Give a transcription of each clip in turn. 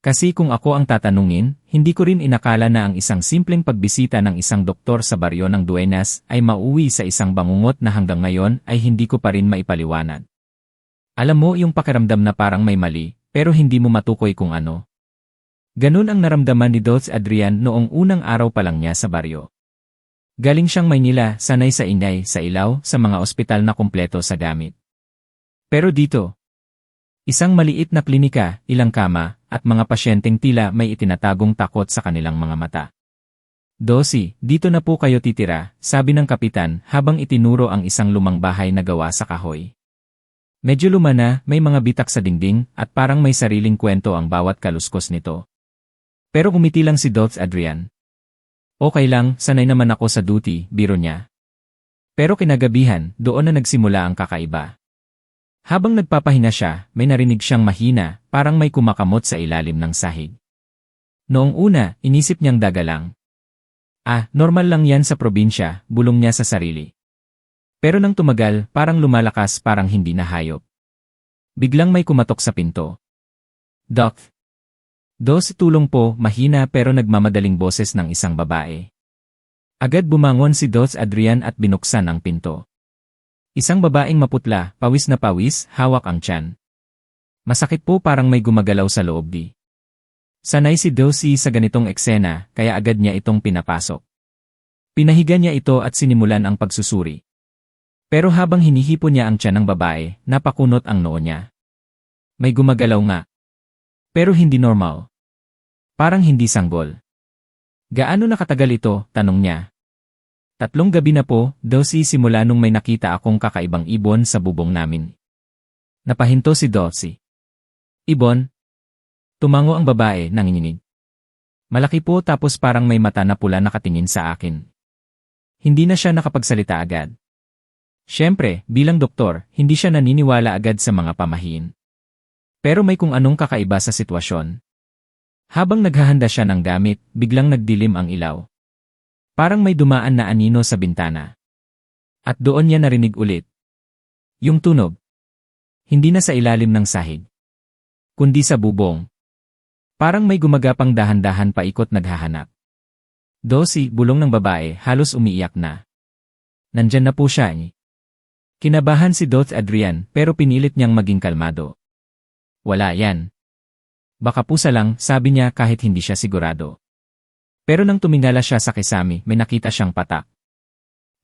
Kasi kung ako ang tatanungin, hindi ko rin inakala na ang isang simpleng pagbisita ng isang doktor sa baryo ng Duenas ay mauwi sa isang bangungot na hanggang ngayon ay hindi ko pa rin maipaliwanag. Alam mo yung pakiramdam na parang may mali, pero hindi mo matukoy kung ano. Ganun ang naramdaman ni Dulce Adrian noong unang araw pa lang niya sa baryo. Galing siyang Maynila, sanay sa ingay, sa ilaw, sa mga ospital na kumpleto sa gamit. Pero dito, isang maliit na klinika, ilang kama, at mga pasyenteng tila may itinatagong takot sa kanilang mga mata. "Dosi, dito na po kayo titira," sabi ng kapitan habang itinuro ang isang lumang bahay na gawa sa kahoy. Medyo luma na, may mga bitak sa dingding, at parang may sariling kwento ang bawat kaluskos nito. Pero umiti lang si Dulce Adrian. "Okay lang, sanay naman ako sa duty," biro niya. Pero kinagabihan, doon na nagsimula ang kakaiba. Habang nagpapahinga siya, may narinig siyang mahina, parang may kumakamot sa ilalim ng sahig. Noong una, inisip niyang daga lang. Normal lang yan sa probinsya, bulong niya sa sarili. Pero nang tumagal, parang lumalakas, parang hindi na hayop. Biglang may kumatok sa pinto. "Doc." "Dos, tulong po," mahina pero nagmamadaling boses ng isang babae. Agad bumangon si Dulce Adrian at binuksan ang pinto. Isang babaeng maputla, pawis na pawis, hawak ang tiyan. "Masakit po, parang may gumagalaw sa loob di." Sanay si Dulce sa ganitong eksena, kaya agad niya itong pinapasok. Pinahiga niya ito at sinimulan ang pagsusuri. Pero habang hinihipon niya ang tiyan ng babae, napakunot ang noo niya. May gumagalaw nga. Pero hindi normal. Parang hindi sanggol. "Gaano nakatagal ito?" tanong niya. "3 gabi na po, Dulce, simula nung may nakita akong kakaibang ibon sa bubong namin." Napahinto si Dulce. "Ibon?" Tumango ang babae, nanginginig. "Malaki po, tapos parang may mata na pula nakatingin sa akin." Hindi na siya nakapagsalita agad. Siyempre, bilang doktor, hindi siya naniniwala agad sa mga pamahiin. Pero may kung anong kakaiba sa sitwasyon. Habang naghahanda siya ng gamit, biglang nagdilim ang ilaw. Parang may dumaan na anino sa bintana. At doon niya narinig ulit yung tunog. Hindi na sa ilalim ng sahig, kundi sa bubong. Parang may gumagapang dahan-dahan paikot naghahanap. "Dosi," bulong ng babae, halos umiiyak na. "Nandyan na po siya." Kinabahan si Dulce Adrian pero pinilit niyang maging kalmado. "Wala yan. Baka pusa lang," sabi niya kahit hindi siya sigurado. Pero nang tumingala siya sa kisame, may nakita siyang patak.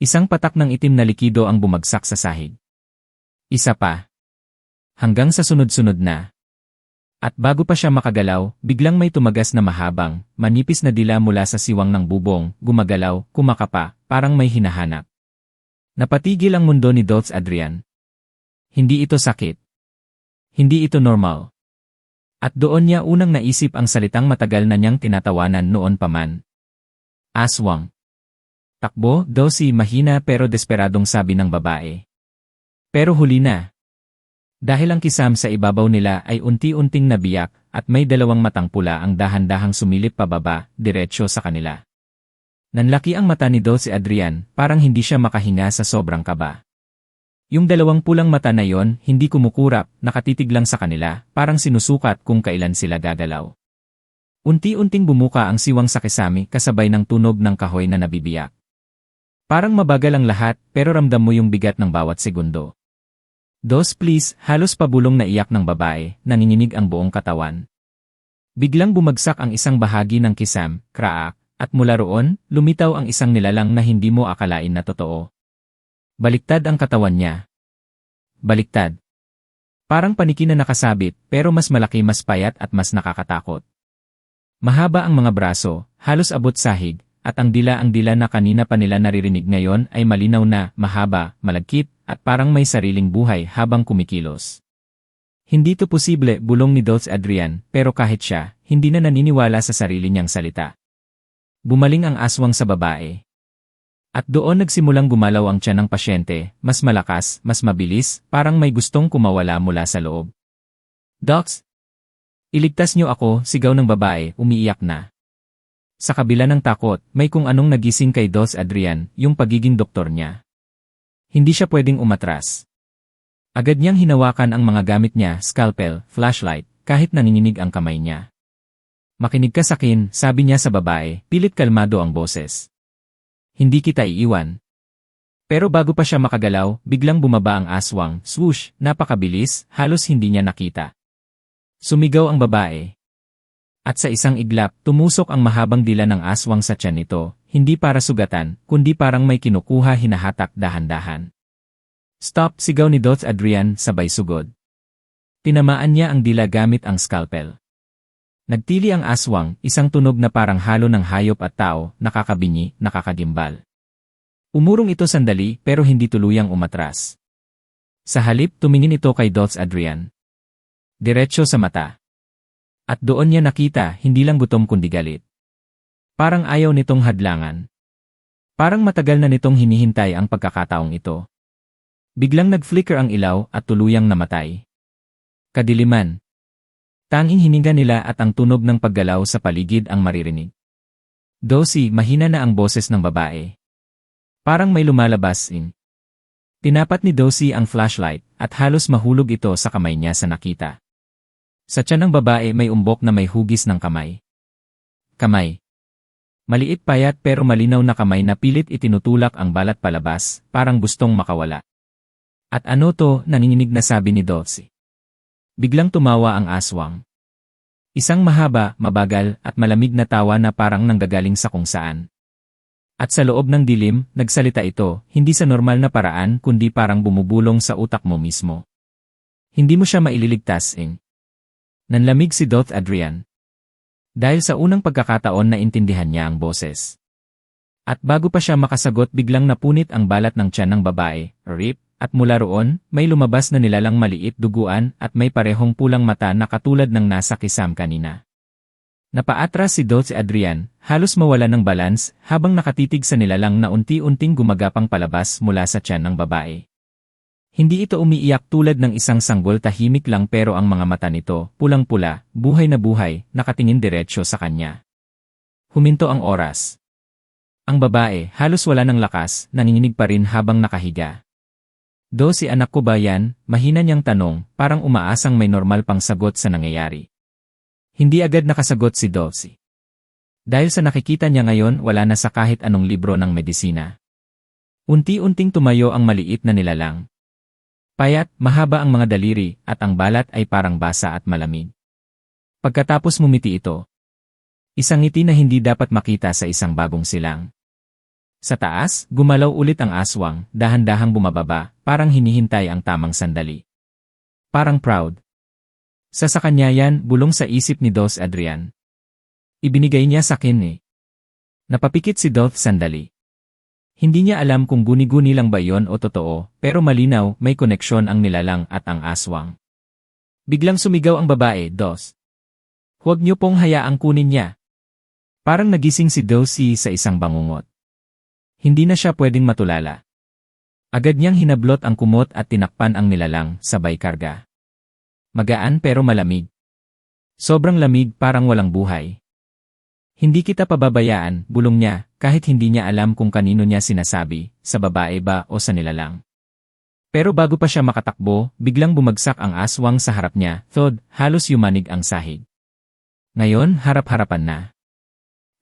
Isang patak ng itim na likido ang bumagsak sa sahig. Isa pa. Hanggang sa sunod-sunod na. At bago pa siya makagalaw, biglang may tumagas na mahabang, manipis na dila mula sa siwang ng bubong, gumagalaw, kumakapa, parang may hinahanap. Napatigil ang mundo ni Dulce Adrian. Hindi ito sakit. Hindi ito normal. At doon niya unang naisip ang salitang matagal na niyang tinatawanan noon pa man. "Aswang." "Takbo, Dosi," mahina pero desperadong sabi ng babae. Pero huli na. Dahil ang kisam sa ibabaw nila ay unti-unting nabiyak at may 2 matang pula ang dahan-dahang sumilip pababa, diretsyo sa kanila. Nanlaki ang mata ni Dulce Adrian, parang hindi siya makahinga sa sobrang kaba. Yung 2 pulang mata na yon, hindi kumukurap, nakatitig lang sa kanila, parang sinusukat kung kailan sila gagalaw. Unti-unting bumuka ang siwang sa kisame kasabay ng tunog ng kahoy na nabibiyak. Parang mabagal ang lahat, pero ramdam mo yung bigat ng bawat segundo. "Dos, please," halos pabulong na iyak ng babae, nanginginig ang buong katawan. Biglang bumagsak ang isang bahagi ng kisam, kraak, at mula roon, lumitaw ang isang nilalang na hindi mo akalain na totoo. Baliktad ang katawan niya. Baliktad. Parang paniki na nakasabit, pero mas malaki, mas payat at mas nakakatakot. Mahaba ang mga braso, halos abot sahig, at ang dila na kanina pa nila naririnig ngayon ay malinaw na, mahaba, malagkit, at parang may sariling buhay habang kumikilos. Hindi to posible, bulong ni Dulce Adrian, pero kahit siya, hindi na naniniwala sa sarili niyang salita. Bumaling ang aswang sa babae. At doon nagsimulang gumalaw ang tiyan ng pasyente, mas malakas, mas mabilis, parang may gustong kumawala mula sa loob. "Docs! Iligtas niyo ako," sigaw ng babae, umiiyak na. Sa kabila ng takot, may kung anong nagising kay Dulce Adrian, yung pagiging doktor niya. Hindi siya pwedeng umatras. Agad niyang hinawakan ang mga gamit niya, scalpel, flashlight, kahit nanginginig ang kamay niya. Makinig ka sakin, sabi niya sa babae, pilit kalmado ang boses. Hindi kita iiwan. Pero bago pa siya makagalaw, biglang bumaba ang aswang, swoosh, napakabilis, halos hindi niya nakita. Sumigaw ang babae. At sa isang iglap, tumusok ang mahabang dila ng aswang sa tiyan nito, hindi para sugatan, kundi parang may kinukuha hinahatak dahan-dahan. Stop, sigaw ni Dot Adrian sabay sugod. Tinamaan niya ang dila gamit ang scalpel. Nagtili ang aswang, isang tunog na parang halo ng hayop at tao, nakakabingi, nakakagimbal. Umurong ito sandali pero hindi tuluyang umatras. Sa halip, tumingin ito kay Dot Adrian. Diretso sa mata. At doon niya nakita, hindi lang gutom kundi galit. Parang ayaw nitong hadlangan. Parang matagal na nitong hinihintay ang pagkakataong ito. Biglang nag-flicker ang ilaw at tuluyang namatay. Kadiliman. Tanging hininga nila at ang tunog ng paggalaw sa paligid ang maririnig. Dosi, mahina na ang boses ng babae. Parang may lumalabas in. Tinapat ni Dosi ang flashlight at halos mahulog ito sa kamay niya sa nakita. Sa tiyan ng babae may umbok na may hugis ng kamay. Kamay. Maliit payat pero malinaw na kamay na pilit itinutulak ang balat palabas, parang gustong makawala. At ano to, nanginginig na sabi ni Dosi. Biglang tumawa ang aswang. Isang mahaba, mabagal, at malamig na tawa na parang nanggagaling sa kung saan. At sa loob ng dilim, nagsalita ito, hindi sa normal na paraan kundi parang bumubulong sa utak mo mismo. Hindi mo siya maililigtas, Nanlamig si Dot Adrian. Dahil sa unang pagkakataon na intindihan niya ang boses. At bago pa siya makasagot biglang napunit ang balat ng tiyan ng babae, rip, at mula roon, may lumabas na nilalang maliit duguan at may parehong pulang mata na katulad ng nasa kisam kanina. Napaatras si Dot Adrian, halos mawala ng balance habang nakatitig sa nilalang na unti-unting gumagapang palabas mula sa tiyan ng babae. Hindi ito umiiyak tulad ng isang sanggol, tahimik lang pero ang mga mata nito, pulang-pula, buhay na buhay, nakatingin diretsyo sa kanya. Huminto ang oras. Ang babae, halos wala ng lakas, nanginginig pa rin habang nakahiga. Dosi, anak ko ba yan? Mahina niyang tanong, parang umaasang may normal pang sagot sa nangyayari. Hindi agad nakasagot si Dosi. Dahil sa nakikita niya ngayon wala na sa kahit anong libro ng medisina. Unti-unting tumayo ang maliit na nilalang. Payat, mahaba ang mga daliri, at ang balat ay parang basa at malamig. Pagkatapos ngumiti ito. Isang ngiti na hindi dapat makita sa isang bagong silang. Sa taas, gumalaw ulit ang aswang, dahan-dahang bumababa, parang hinihintay ang tamang sandali. Parang proud. Sa kanya yan, bulong sa isip ni Dot Adrian. Ibinigay niya sa akin. Napapikit si Dot sandali. Hindi niya alam kung guni-guni lang ba yon o totoo, pero malinaw, may koneksyon ang nilalang at ang aswang. Biglang sumigaw ang babae, Dos. Huwag niyo pong hayaang kunin niya. Parang nagising si Dosi sa isang bangungot. Hindi na siya pwedeng matulala. Agad niyang hinablot ang kumot at tinakpan ang nilalang, sabay karga. Magaan pero malamig. Sobrang lamig, parang walang buhay. Hindi kita pababayaan, bulong niya, kahit hindi niya alam kung kanino niya sinasabi, sa babae ba o sa nilalang. Pero bago pa siya makatakbo, biglang bumagsak ang aswang sa harap niya, thud, halos yumanig ang sahig. Ngayon, harap-harapan na.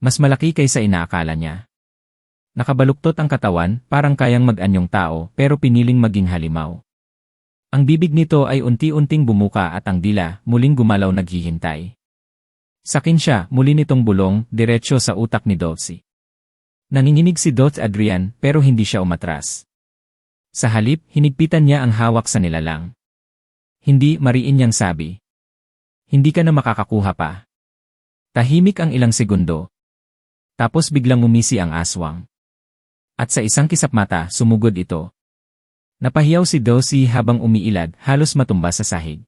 Mas malaki kaysa inaakala niya. Nakabaluktot ang katawan, parang kayang mag-anyong tao, pero piniling maging halimaw. Ang bibig nito ay unti-unting bumuka at ang dila, muling gumalaw naghihintay. Sakin siya, muli nitong bulong, diretsyo sa utak ni Dosi. Nanginginig si Dot Adrian, pero hindi siya umatras. Sa halip, hinigpitan niya ang hawak sa nilalang. Hindi, mariin niyang sabi. Hindi ka na makakakuha pa. Tahimik ang ilang segundo. Tapos biglang umisi ang aswang. At sa isang kisap mata, sumugod ito. Napahiyaw si Dosi habang umiilad, halos matumba sa sahig.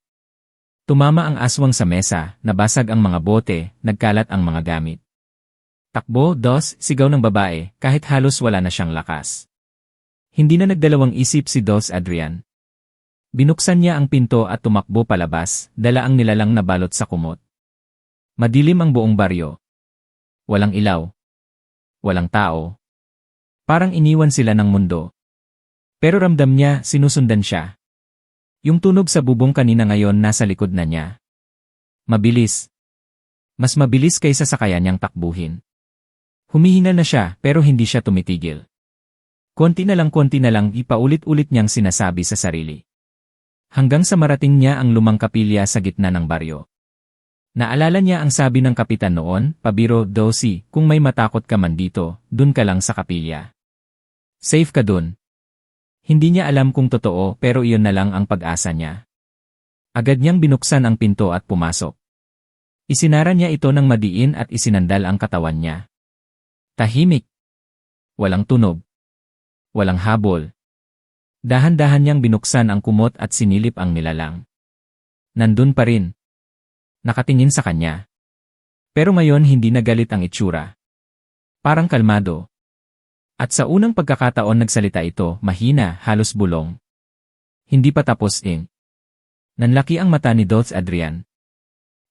Tumama ang aswang sa mesa, nabasag ang mga bote, nagkalat ang mga gamit. Takbo, Dos, sigaw ng babae, kahit halos wala na siyang lakas. Hindi na nagdalawang isip si Dos Adrian. Binuksan niya ang pinto at tumakbo palabas, dala ang nilalang na balot sa kumot. Madilim ang buong baryo. Walang ilaw. Walang tao. Parang iniwan sila ng mundo. Pero ramdam niya, sinusundan siya. Yung tunog sa bubong kanina ngayon nasa likod na niya. Mabilis. Mas mabilis kaysa sa kaya niyang takbuhin. Humihingal na siya pero hindi siya tumitigil. Konti na lang ipaulit-ulit niyang sinasabi sa sarili. Hanggang sa marating niya ang lumang kapilya sa gitna ng baryo. Naalala niya ang sabi ng kapitan noon, pabiro, Dosi, kung may matakot ka man dito, dun ka lang sa kapilya. Safe ka dun. Hindi niya alam kung totoo pero iyon na lang ang pag-asa niya. Agad niyang binuksan ang pinto at pumasok. Isinara niya ito ng madiin at isinandal ang katawan niya. Tahimik. Walang tunog. Walang habol. Dahan-dahan niyang binuksan ang kumot at sinilip ang nilalang. Nandun pa rin. Nakatingin sa kanya. Pero ngayon hindi nagalit ang itsura. Parang kalmado. At sa unang pagkakataon nagsalita ito, mahina, halos bulong. Hindi pa tapos Nanlaki ang mata ni Dolce Adrian.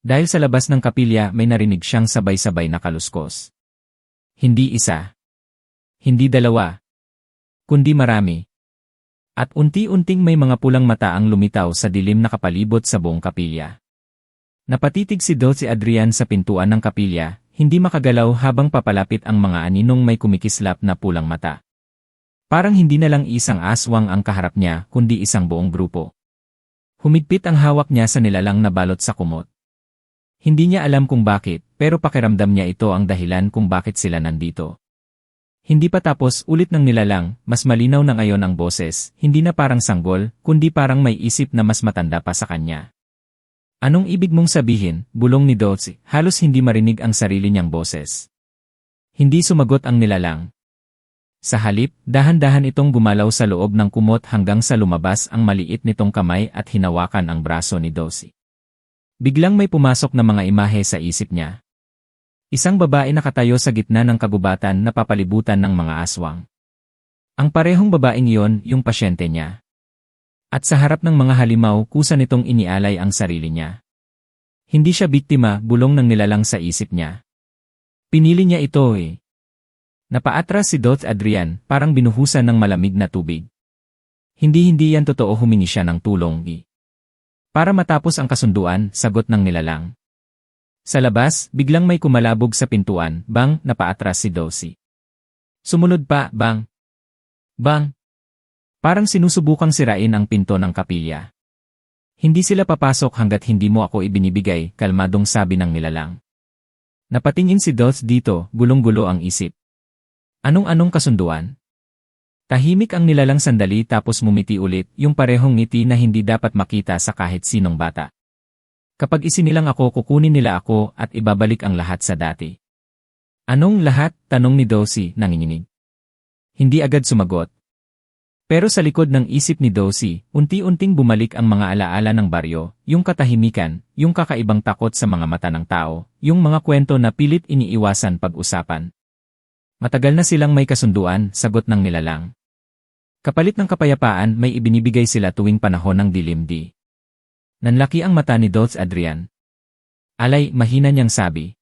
Dahil sa labas ng kapilya may narinig siyang sabay-sabay na kaluskos. Hindi isa. Hindi dalawa. Kundi marami. At unti-unting may mga pulang mata ang lumitaw sa dilim na kapalibot sa buong kapilya. Napatitig si Dolce Adrian sa pintuan ng kapilya, hindi makagalaw habang papalapit ang mga aninong may kumikislap na pulang mata. Parang hindi na lang isang aswang ang kaharap niya kundi isang buong grupo. Humigpit ang hawak niya sa nilalang na balot sa kumot. Hindi niya alam kung bakit, pero pakiramdam niya ito ang dahilan kung bakit sila nandito. Hindi pa tapos ulit ng nilalang, mas malinaw na ngayon ang boses, hindi na parang sanggol, kundi parang may isip na mas matanda pa sa kanya. Anong ibig mong sabihin, bulong ni Dolce, halos hindi marinig ang sarili niyang boses. Hindi sumagot ang nilalang. Sa halip, dahan-dahan itong gumalaw sa loob ng kumot hanggang sa lumabas ang maliit nitong kamay at hinawakan ang braso ni Dolce. Biglang may pumasok na mga imahe sa isip niya. Isang babae nakatayo sa gitna ng kagubatan na papalibutan ng mga aswang. Ang parehong babaeng iyon, yung pasyente niya. At sa harap ng mga halimaw, kusa nitong inialay ang sarili niya. Hindi siya biktima, bulong ng nilalang sa isip niya. Pinili niya ito Napaatras si Dolce Adrian, parang binuhusan ng malamig na tubig. Hindi yan totoo, humingi siya ng tulong Para matapos ang kasunduan, sagot ng nilalang. Sa labas, biglang may kumalabog sa pintuan, bang, napaatras si Dolce. Sumunod pa, bang. Bang. Parang sinusubukang sirain ang pinto ng kapilya. Hindi sila papasok hanggat hindi mo ako ibinibigay, kalmadong sabi ng nilalang. Napatingin si Dolce dito, gulong-gulo ang isip. Anong kasunduan? Tahimik ang nilalang sandali tapos mumiti ulit, yung parehong ngiti na hindi dapat makita sa kahit sinong bata. Kapag isinilang ako, kukunin nila ako at ibabalik ang lahat sa dati. Anong lahat? Tanong ni Dolce, nanginginig. Hindi agad sumagot. Pero sa likod ng isip ni Dolce, unti-unting bumalik ang mga alaala ng baryo, yung katahimikan, yung kakaibang takot sa mga mata ng tao, yung mga kwento na pilit iniiwasan pag-usapan. Matagal na silang may kasunduan, sagot ng nilalang. Kapalit ng kapayapaan, may ibinibigay sila tuwing panahon ng dilim. Nanlaki ang mata ni Dolce Adrian. Alay, mahina niyang sabi.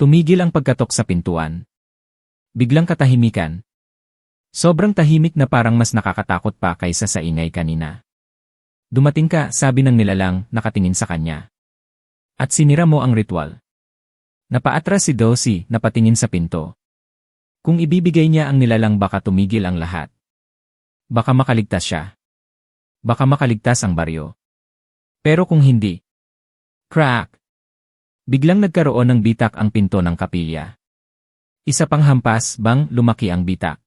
Tumigil ang pagkatok sa pintuan. Biglang katahimikan. Sobrang tahimik na parang mas nakakatakot pa kaysa sa ingay kanina. Dumating ka, sabi ng nilalang, nakatingin sa kanya. At sinira mo ang ritual. Napaatras si Dolce, napatingin sa pinto. Kung ibibigay niya ang nilalang baka tumigil ang lahat. Baka makaligtas siya. Baka makaligtas ang baryo. Pero kung hindi. Crack! Biglang nagkaroon ng bitak ang pinto ng kapilya. Isa pang hampas, bang, lumaki ang bitak.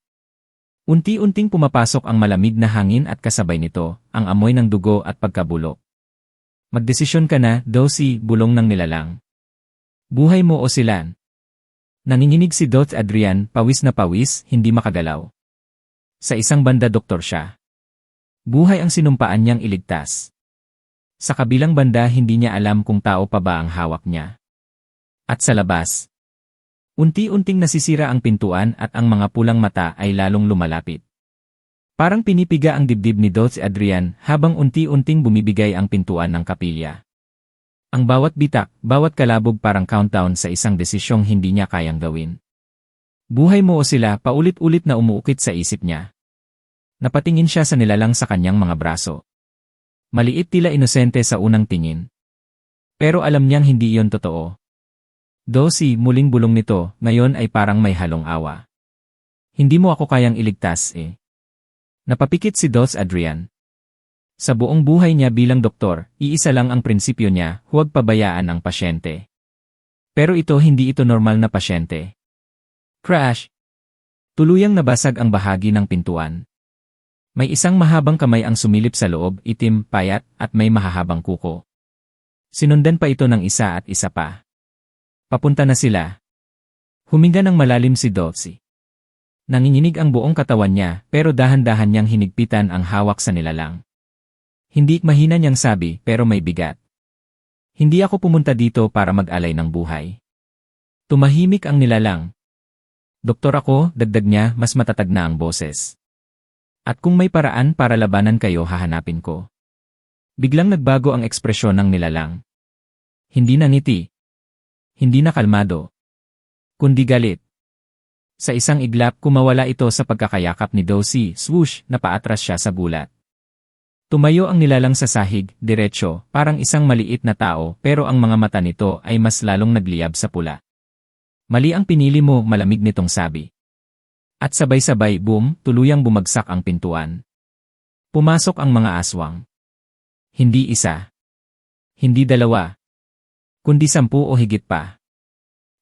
Unti-unting pumapasok ang malamig na hangin at kasabay nito, ang amoy ng dugo at pagkabulok. Magdesisyon ka na, Dolce, bulong ng nilalang. Buhay mo o sila. Nanginginig si Dolce Adrian, pawis na pawis, hindi makagalaw. Sa isang banda doktor siya. Buhay ang sinumpaan niyang iligtas. Sa kabilang banda hindi niya alam kung tao pa ba ang hawak niya. At sa labas, unti-unting nasisira ang pintuan at ang mga pulang mata ay lalong lumalapit. Parang pinipiga ang dibdib ni Dolce Adrian habang unti-unting bumibigay ang pintuan ng kapilya. Ang bawat bitak, bawat kalabog parang countdown sa isang desisyong hindi niya kayang gawin. Buhay mo o sila, paulit-ulit na umuukit sa isip niya. Napatingin siya sa nilalang sa kanyang mga braso. Maliit tila inosente sa unang tingin. Pero alam niyang hindi iyon totoo. Dosi, muling bulong nito, ngayon ay parang may halong awa. Hindi mo ako kayang iligtas eh. Napapikit si Dos Adrian. Sa buong buhay niya bilang doktor, iisa lang ang prinsipyo niya, huwag pabayaan ang pasyente. Pero hindi ito normal na pasyente. Crash! Tuluyang nabasag ang bahagi ng pintuan. May isang mahabang kamay ang sumilip sa loob, itim, payat, at may mahahabang kuko. Sinundan pa ito ng isa at isa pa. Papunta na sila. Huminga ng malalim si Dosi. Nanginginig ang buong katawan niya, pero dahan-dahan niyang hinigpitan ang hawak sa nilalang. Hindi mahina niyang sabi, pero may bigat. Hindi ako pumunta dito para mag-alay ng buhay. Tumahimik ang nilalang. Doktor ako, dagdag niya, mas matatag na ang boses. At kung may paraan para labanan kayo, hahanapin ko. Biglang nagbago ang ekspresyon ng nilalang. Hindi na ngiti. Hindi na kalmado. Kundi galit. Sa isang iglap, kumawala ito sa pagkakayakap ni Dosi, swoosh, napaatras siya sa gulat. Tumayo ang nilalang sa sahig, diretsyo, parang isang maliit na tao, pero ang mga mata nito ay mas lalong nagliyab sa pula. Mali ang pinili mo, malamig nitong sabi. At sabay-sabay, boom, tuluyang bumagsak ang pintuan. Pumasok ang mga aswang. Hindi isa. Hindi dalawa. Kundi 10 o higit pa.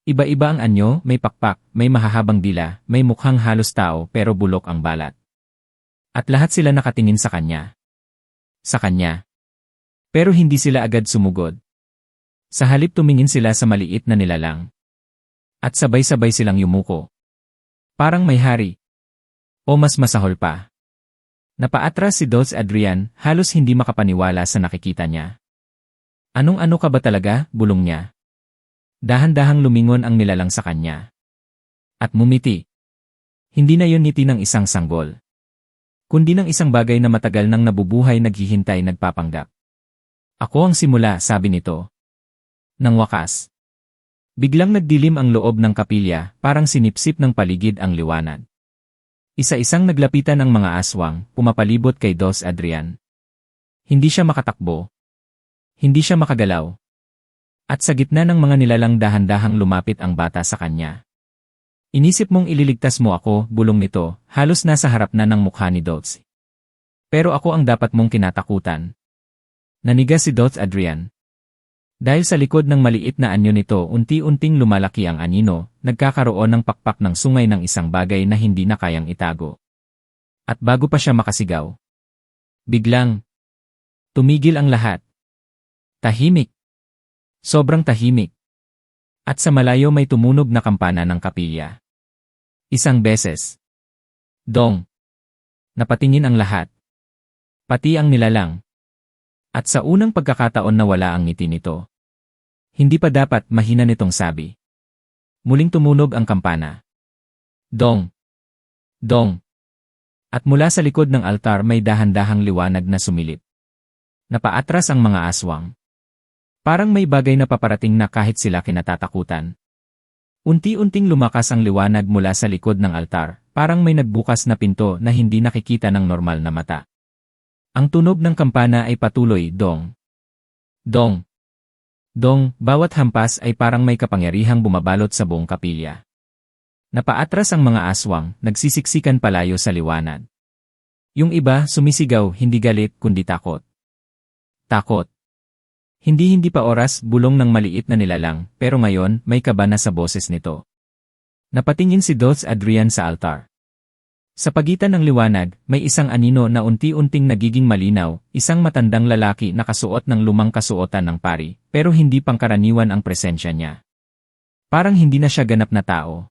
Iba-iba ang anyo, may pakpak, may mahahabang dila, may mukhang halos tao pero bulok ang balat. At lahat sila nakatingin sa kanya. Sa kanya. Pero hindi sila agad sumugod. Sa halip tumingin sila sa maliit na nilalang. At sabay-sabay silang yumuko. Parang may hari. O mas masahol pa. Napaatras si Dos Adrian, halos hindi makapaniwala sa nakikita niya. Anong-ano ka ba talaga, bulong niya. Dahan-dahang lumingon ang nilalang sa kanya. At mumiti. Hindi na yun ngiti ng isang sanggol. Kundi ng isang bagay na matagal nang nabubuhay naghihintay nagpapanggap. Ako ang simula, sabi nito. Nang wakas. Biglang nagdilim ang loob ng kapilya, parang sinipsip ng paligid ang liwanag. Isa-isang naglapitan ang mga aswang, pumapalibot kay Dos Adrian. Hindi siya makatakbo. Hindi siya makagalaw. At sa gitna ng mga nilalang dahan-dahang lumapit ang bata sa kanya. Inisip mong ililigtas mo ako, bulong nito, halos nasa harap na ng mukha ni Dots. Pero ako ang dapat mong kinatakutan. Nanigas si Dos Adrian. Dahil sa likod ng maliit na anyo nito unti-unting lumalaki ang anino, nagkakaroon ng pakpak ng sungay ng isang bagay na hindi na kayang itago. At bago pa siya makasigaw. Biglang. Tumigil ang lahat. Tahimik. Sobrang tahimik. At sa malayo may tumunog na kampana ng kapilya. Isang beses. Dong. Napatingin ang lahat. Pati ang nilalang. At sa unang pagkakataon nawala ang ngiti nito. Hindi pa dapat, mahina nitong sabi. Muling tumunog ang kampana. Dong. Dong. At mula sa likod ng altar may dahan-dahang liwanag na sumilip. Napaatras ang mga aswang. Parang may bagay na paparating na kahit sila kinatatakutan. Unti-unting lumakas ang liwanag mula sa likod ng altar, parang may nagbukas na pinto na hindi nakikita ng normal na mata. Ang tunog ng kampana ay patuloy, dong. Dong. Dong, bawat hampas ay parang may kapangyarihang bumabalot sa buong kapilya. Napaatras ang mga aswang, nagsisiksikan palayo sa liwanag. Yung iba, sumisigaw, hindi galit, kundi takot. Takot. Hindi pa oras, bulong ng maliit na nilalang, pero ngayon, may kaba na sa boses nito. Napatingin si Dos Adrian sa altar. Sa pagitan ng liwanag, may isang anino na unti-unting nagiging malinaw, isang matandang lalaki na kasuot ng lumang kasuotan ng pari, pero hindi pangkaraniwan ang presensya niya. Parang hindi na siya ganap na tao.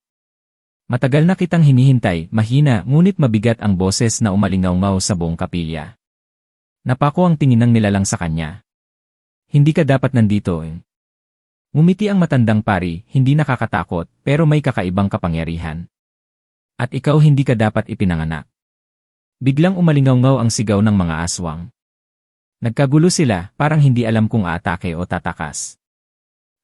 Matagal na kitang hinihintay, mahina, ngunit mabigat ang boses na umalingaw-ngaw sa buong kapilya. Napako ang tingin ng nilalang sa kanya. Hindi ka dapat nandito. Ngumiti ang matandang pari, hindi nakakatakot, pero may kakaibang kapangyarihan. At ikaw hindi ka dapat ipinanganak. Biglang umalingaw-ngaw ang sigaw ng mga aswang. Nagkagulo sila, parang hindi alam kung aatake o tatakas.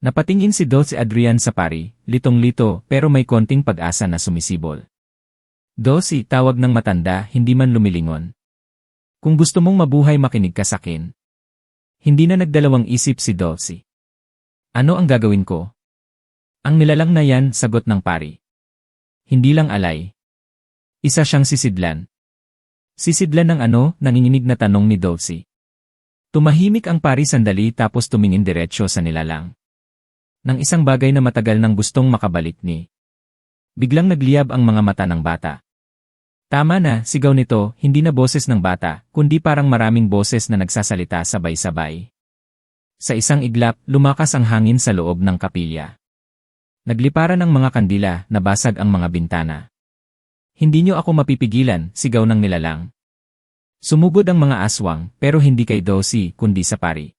Napatingin si Dos Adrian sa pari, litong-lito, pero may konting pag-asa na sumisibol. Dosi, tawag ng matanda, hindi man lumilingon. Kung gusto mong mabuhay makinig ka sakin. Hindi na nagdalawang isip si Dosi. Ano ang gagawin ko? Ang nilalang na yan, sagot ng pari. Hindi lang alay. Isa siyang sisidlan. Sisidlan ng ano, nanginginig na tanong ni Dulcie. Tumahimik ang pari sandali tapos tumingin diretsyo sa nilalang. Nang isang bagay na matagal nang gustong makabalik ni. Biglang nagliyab ang mga mata ng bata. Tama na, sigaw nito, hindi na boses ng bata, kundi parang maraming boses na nagsasalita sabay-sabay. Sa isang iglap, lumakas ang hangin sa loob ng kapilya. Nagliparan ang mga kandila, nabasag ang mga bintana. Hindi niyo ako mapipigilan, sigaw ng nilalang. Sumugod ang mga aswang, pero hindi kay Dulcie, kundi sa pari.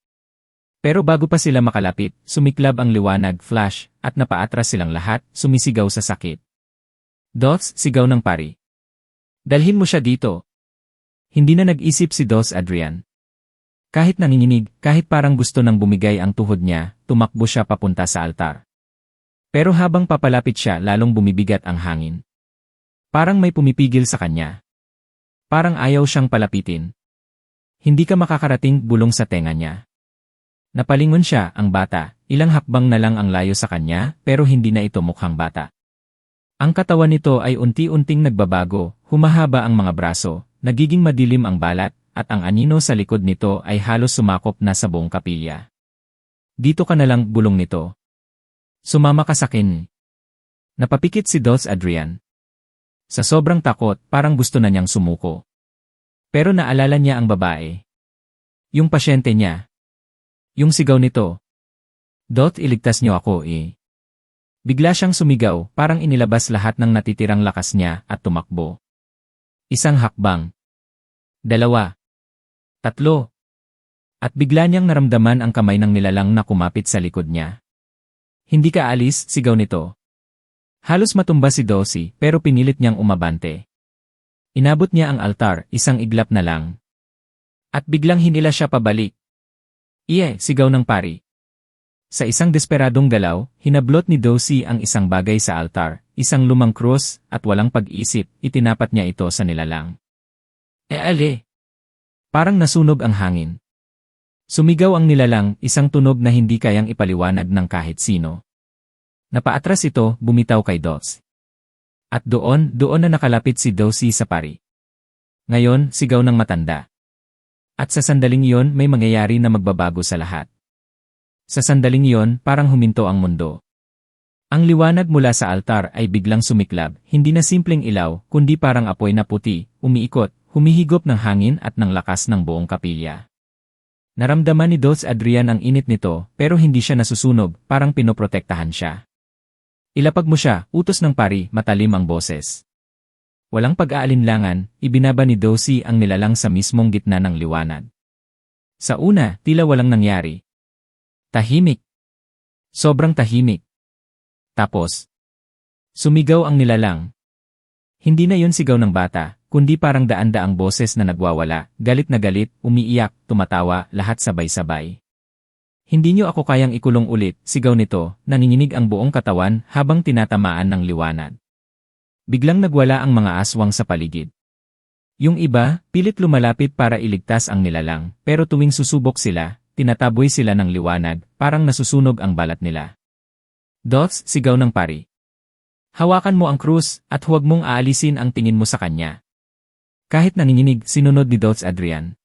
Pero bago pa sila makalapit, sumiklab ang liwanag, flash, at napaatras silang lahat, sumisigaw sa sakit. Dots, sigaw ng pari. Dalhin mo siya dito. Hindi na nag-isip si Dos Adrian. Kahit nanginginig, kahit parang gusto nang bumigay ang tuhod niya, tumakbo siya papunta sa altar. Pero habang papalapit siya, lalong bumibigat ang hangin. Parang may pumipigil sa kanya. Parang ayaw siyang palapitin. Hindi ka makakarating, bulong sa tenga niya. Napalingon siya, ang bata, ilang hakbang na lang ang layo sa kanya, pero hindi na ito mukhang bata. Ang katawan nito ay unti-unting nagbabago, humahaba ang mga braso, nagiging madilim ang balat, at ang anino sa likod nito ay halos sumakop na sa buong kapilya. Dito ka na lang, bulong nito. Sumama ka sa akin. Napapikit si Dos Adrian. Sa sobrang takot, parang gusto na niyang sumuko. Pero naalala niya ang babae. Yung pasyente niya. Yung sigaw nito. Dot, iligtas niyo ako eh. Bigla siyang sumigaw, parang inilabas lahat ng natitirang lakas niya at tumakbo. Isang hakbang. 2. 3. At bigla niyang naramdaman ang kamay ng nilalang na kumapit sa likod niya. Hindi ka alis, sigaw nito. Halos matumba si Dulcie, pero pinilit niyang umabante. Inabot niya ang altar, isang iglap na lang. At biglang hinila siya pabalik. Sigaw ng pari. Sa isang desperadong galaw, hinablot ni Dulcie ang isang bagay sa altar, isang lumang krus, at walang pag-isip, itinapat niya ito sa nilalang. Ale! Parang nasunog ang hangin. Sumigaw ang nilalang, isang tunog na hindi kayang ipaliwanag ng kahit sino. Napaatras ito, bumitaw kay Dos. At doon na nakalapit si Dulcie sa pari. Ngayon, sigaw ng matanda. At sa sandaling iyon, may mangyayari na magbabago sa lahat. Sa sandaling iyon, parang huminto ang mundo. Ang liwanag mula sa altar ay biglang sumiklab, hindi na simpleng ilaw, kundi parang apoy na puti, umiikot, humihigop ng hangin at ng lakas ng buong kapilya. Naramdaman ni Dos Adrian ang init nito, pero hindi siya nasusunog, parang pinoprotektahan siya. Ilapag mo siya, utos ng pari, matalim ang boses. Walang pag-aalinlangan, ibinaba ni Dulcie ang nilalang sa mismong gitna ng liwanag. Sa una, tila walang nangyari. Tahimik. Sobrang tahimik. Tapos, sumigaw ang nilalang. Hindi na yon sigaw ng bata, kundi parang daan-daang boses na nagwawala, galit na galit, umiiyak, tumatawa, lahat sabay-sabay. Hindi niyo ako kayang ikulong ulit, sigaw nito, nanginginig ang buong katawan habang tinatamaan ng liwanag. Biglang nagwala ang mga aswang sa paligid. Yung iba, pilit lumalapit para iligtas ang nilalang, pero tuwing susubok sila, tinataboy sila ng liwanag, parang nasusunog ang balat nila. Dots, sigaw ng pari. Hawakan mo ang krus, at huwag mong aalisin ang tingin mo sa kanya. Kahit nanginginig, sinunod ni Dos Adrian.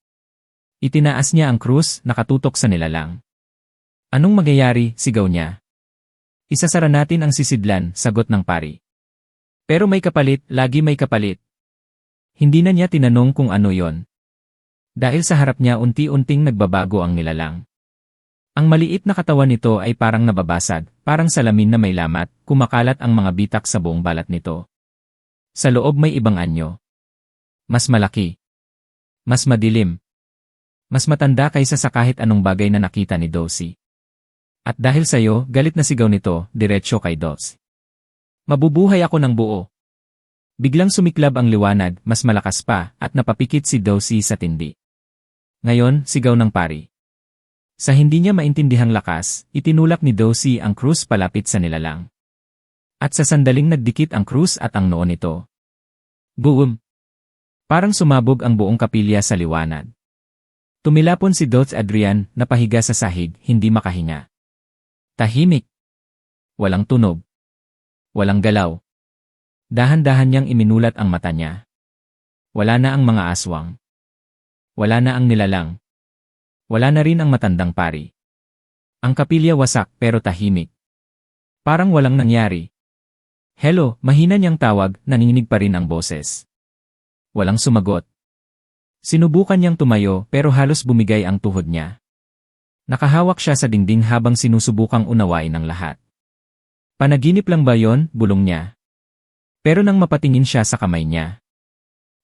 Itinaas niya ang krus, nakatutok sa nilalang. Anong mangyayari, sigaw niya. Isasara natin ang sisidlan, sagot ng pari. Pero may kapalit, lagi may kapalit. Hindi na niya tinanong kung ano yon. Dahil sa harap niya unti-unting nagbabago ang nilalang. Ang maliit na katawan nito ay parang nababasag, parang salamin na may lamat, kumakalat ang mga bitak sa buong balat nito. Sa loob may ibang anyo. Mas malaki. Mas madilim. Mas matanda kaysa sa kahit anong bagay na nakita ni Dulcie. At dahil sa'yo, galit na sigaw nito, diretsyo kay Dos. Mabubuhay ako ng buo. Biglang sumiklab ang liwanag, mas malakas pa, at napapikit si Dulcie sa tindi. Ngayon, sigaw ng pari. Sa hindi niya maintindihang lakas, itinulak ni Dulcie ang krus palapit sa nilalang. At sa sandaling nagdikit ang krus at ang noo nito. Boom! Parang sumabog ang buong kapilya sa liwanag. Tumilapon si Dos Adrian, napahiga sa sahig, hindi makahinga. Tahimik. Walang tunog. Walang galaw. Dahan-dahan niyang iminulat ang mata niya. Wala na ang mga aswang. Wala na ang nilalang. Wala na rin ang matandang pari. Ang kapilya wasak pero tahimik. Parang walang nangyari. Hello, mahina niyang tawag, nanginginig pa rin ang boses. Walang sumagot. Sinubukan niyang tumayo pero halos bumigay ang tuhod niya. Nakahawak siya sa dingding habang sinusubukang unawain ang lahat. Panaginip lang ba yon? Bulong niya. Pero nang mapatingin siya sa kamay niya,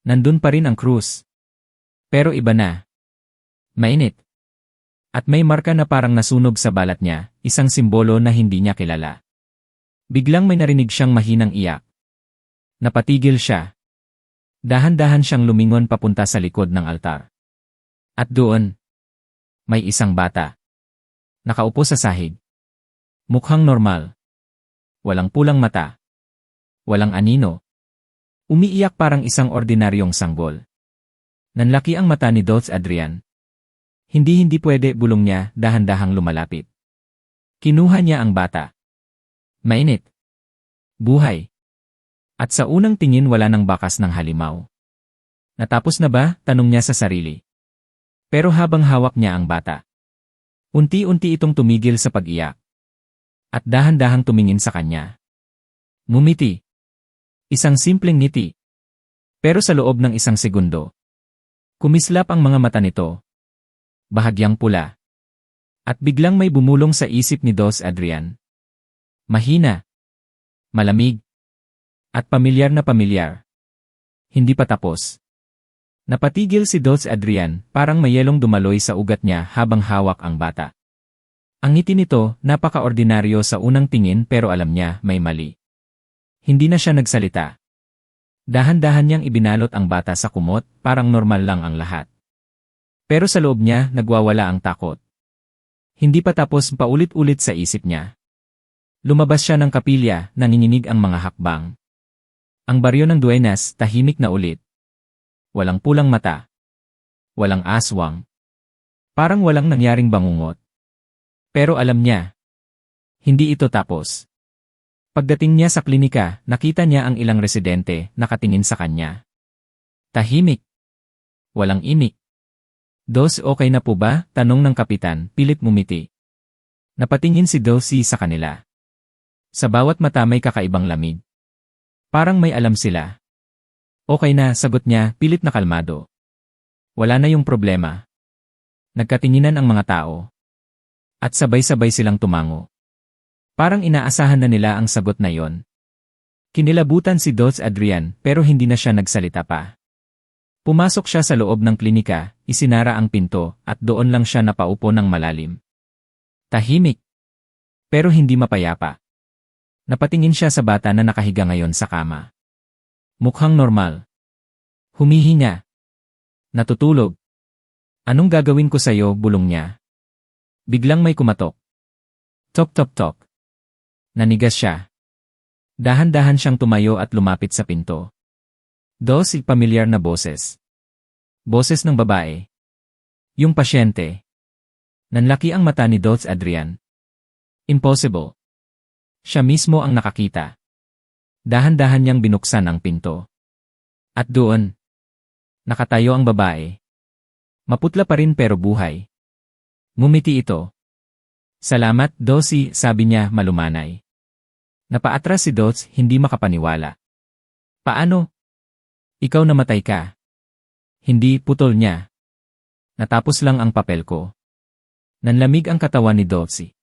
nandun pa rin ang krus. Pero iba na. Mainit. At may marka na parang nasunog sa balat niya, isang simbolo na hindi niya kilala. Biglang may narinig siyang mahinang iyak. Napatigil siya. Dahan-dahan siyang lumingon papunta sa likod ng altar. At doon, may isang bata. Nakaupo sa sahig. Mukhang normal. Walang pulang mata. Walang anino. Umiiyak parang isang ordinaryong sanggol. Nanlaki ang mata ni Dulce Adrian. Hindi pwede, bulong niya, dahan-dahang lumalapit. Kinuha niya ang bata. Mainit. Buhay. At sa unang tingin wala nang bakas ng halimaw. Natapos na ba? Tanong niya sa sarili. Pero habang hawak niya ang bata, unti-unti itong tumigil sa pag-iyak. At dahan-dahang tumingin sa kanya. Ngumiti. Isang simpleng ngiti. Pero sa loob ng isang segundo, kumislap ang mga mata nito. Bahagyang pula. At biglang may bumulong sa isip ni Dulce Adrian. Mahina. Malamig. At pamilyar na pamilyar. Hindi pa tapos. Napatigil si Dulce Adrian, parang may yelong dumaloy sa ugat niya habang hawak ang bata. Ang ngiti nito, napaka-ordinaryo sa unang tingin pero alam niya may mali. Hindi na siya nagsalita. Dahan-dahan niyang ibinalot ang bata sa kumot, parang normal lang ang lahat. Pero sa loob niya, nagwawala ang takot. Hindi pa tapos, paulit-ulit sa isip niya. Lumabas siya ng kapilya, nanginginig ang mga hakbang. Ang baryo ng Duenas, tahimik na ulit. Walang pulang mata. Walang aswang. Parang walang nangyaring bangungot. Pero alam niya, hindi ito tapos. Pagdating niya sa klinika, nakita niya ang ilang residente, nakatingin sa kanya. Tahimik. Walang imik. Dulce, okay na po ba? Tanong ng kapitan, pilit ngumiti. Napatingin si Dulce sa kanila. Sa bawat mata may kakaibang lamig. Parang may alam sila. Okay na, sagot niya, pilit na kalmado. Wala na yung problema. Nagkatinginan ang mga tao. At sabay-sabay silang tumango. Parang inaasahan na nila ang sagot na yon. Kinilabutan si Dulce Adrian pero hindi na siya nagsalita pa. Pumasok siya sa loob ng klinika, isinara ang pinto at doon lang siya napaupo ng malalim. Tahimik. Pero hindi mapayapa. Napatingin siya sa bata na nakahiga ngayon sa kama. Mukhang normal. Humihinga. Natutulog. Anong gagawin ko sa'yo? Bulong niya. Biglang may kumatok. Tok tok tok. Nanigas siya. Dahan-dahan siyang tumayo at lumapit sa pinto. Dulce, pamilyar na boses. Boses ng babae. Yung pasyente. Nanlaki ang mata ni Dulce Adrian. Impossible. Siya mismo ang nakakita. Dahan-dahan niyang binuksan ang pinto. At doon, nakatayo ang babae. Maputla pa rin pero buhay. Ngumiti ito. Salamat, Dulce, sabi niya malumanay. Napaatras si Dulce, hindi makapaniwala. Paano? Ikaw namatay ka. Hindi, putol niya. Natapos lang ang papel ko. Nanlamig ang katawan ni Dulce.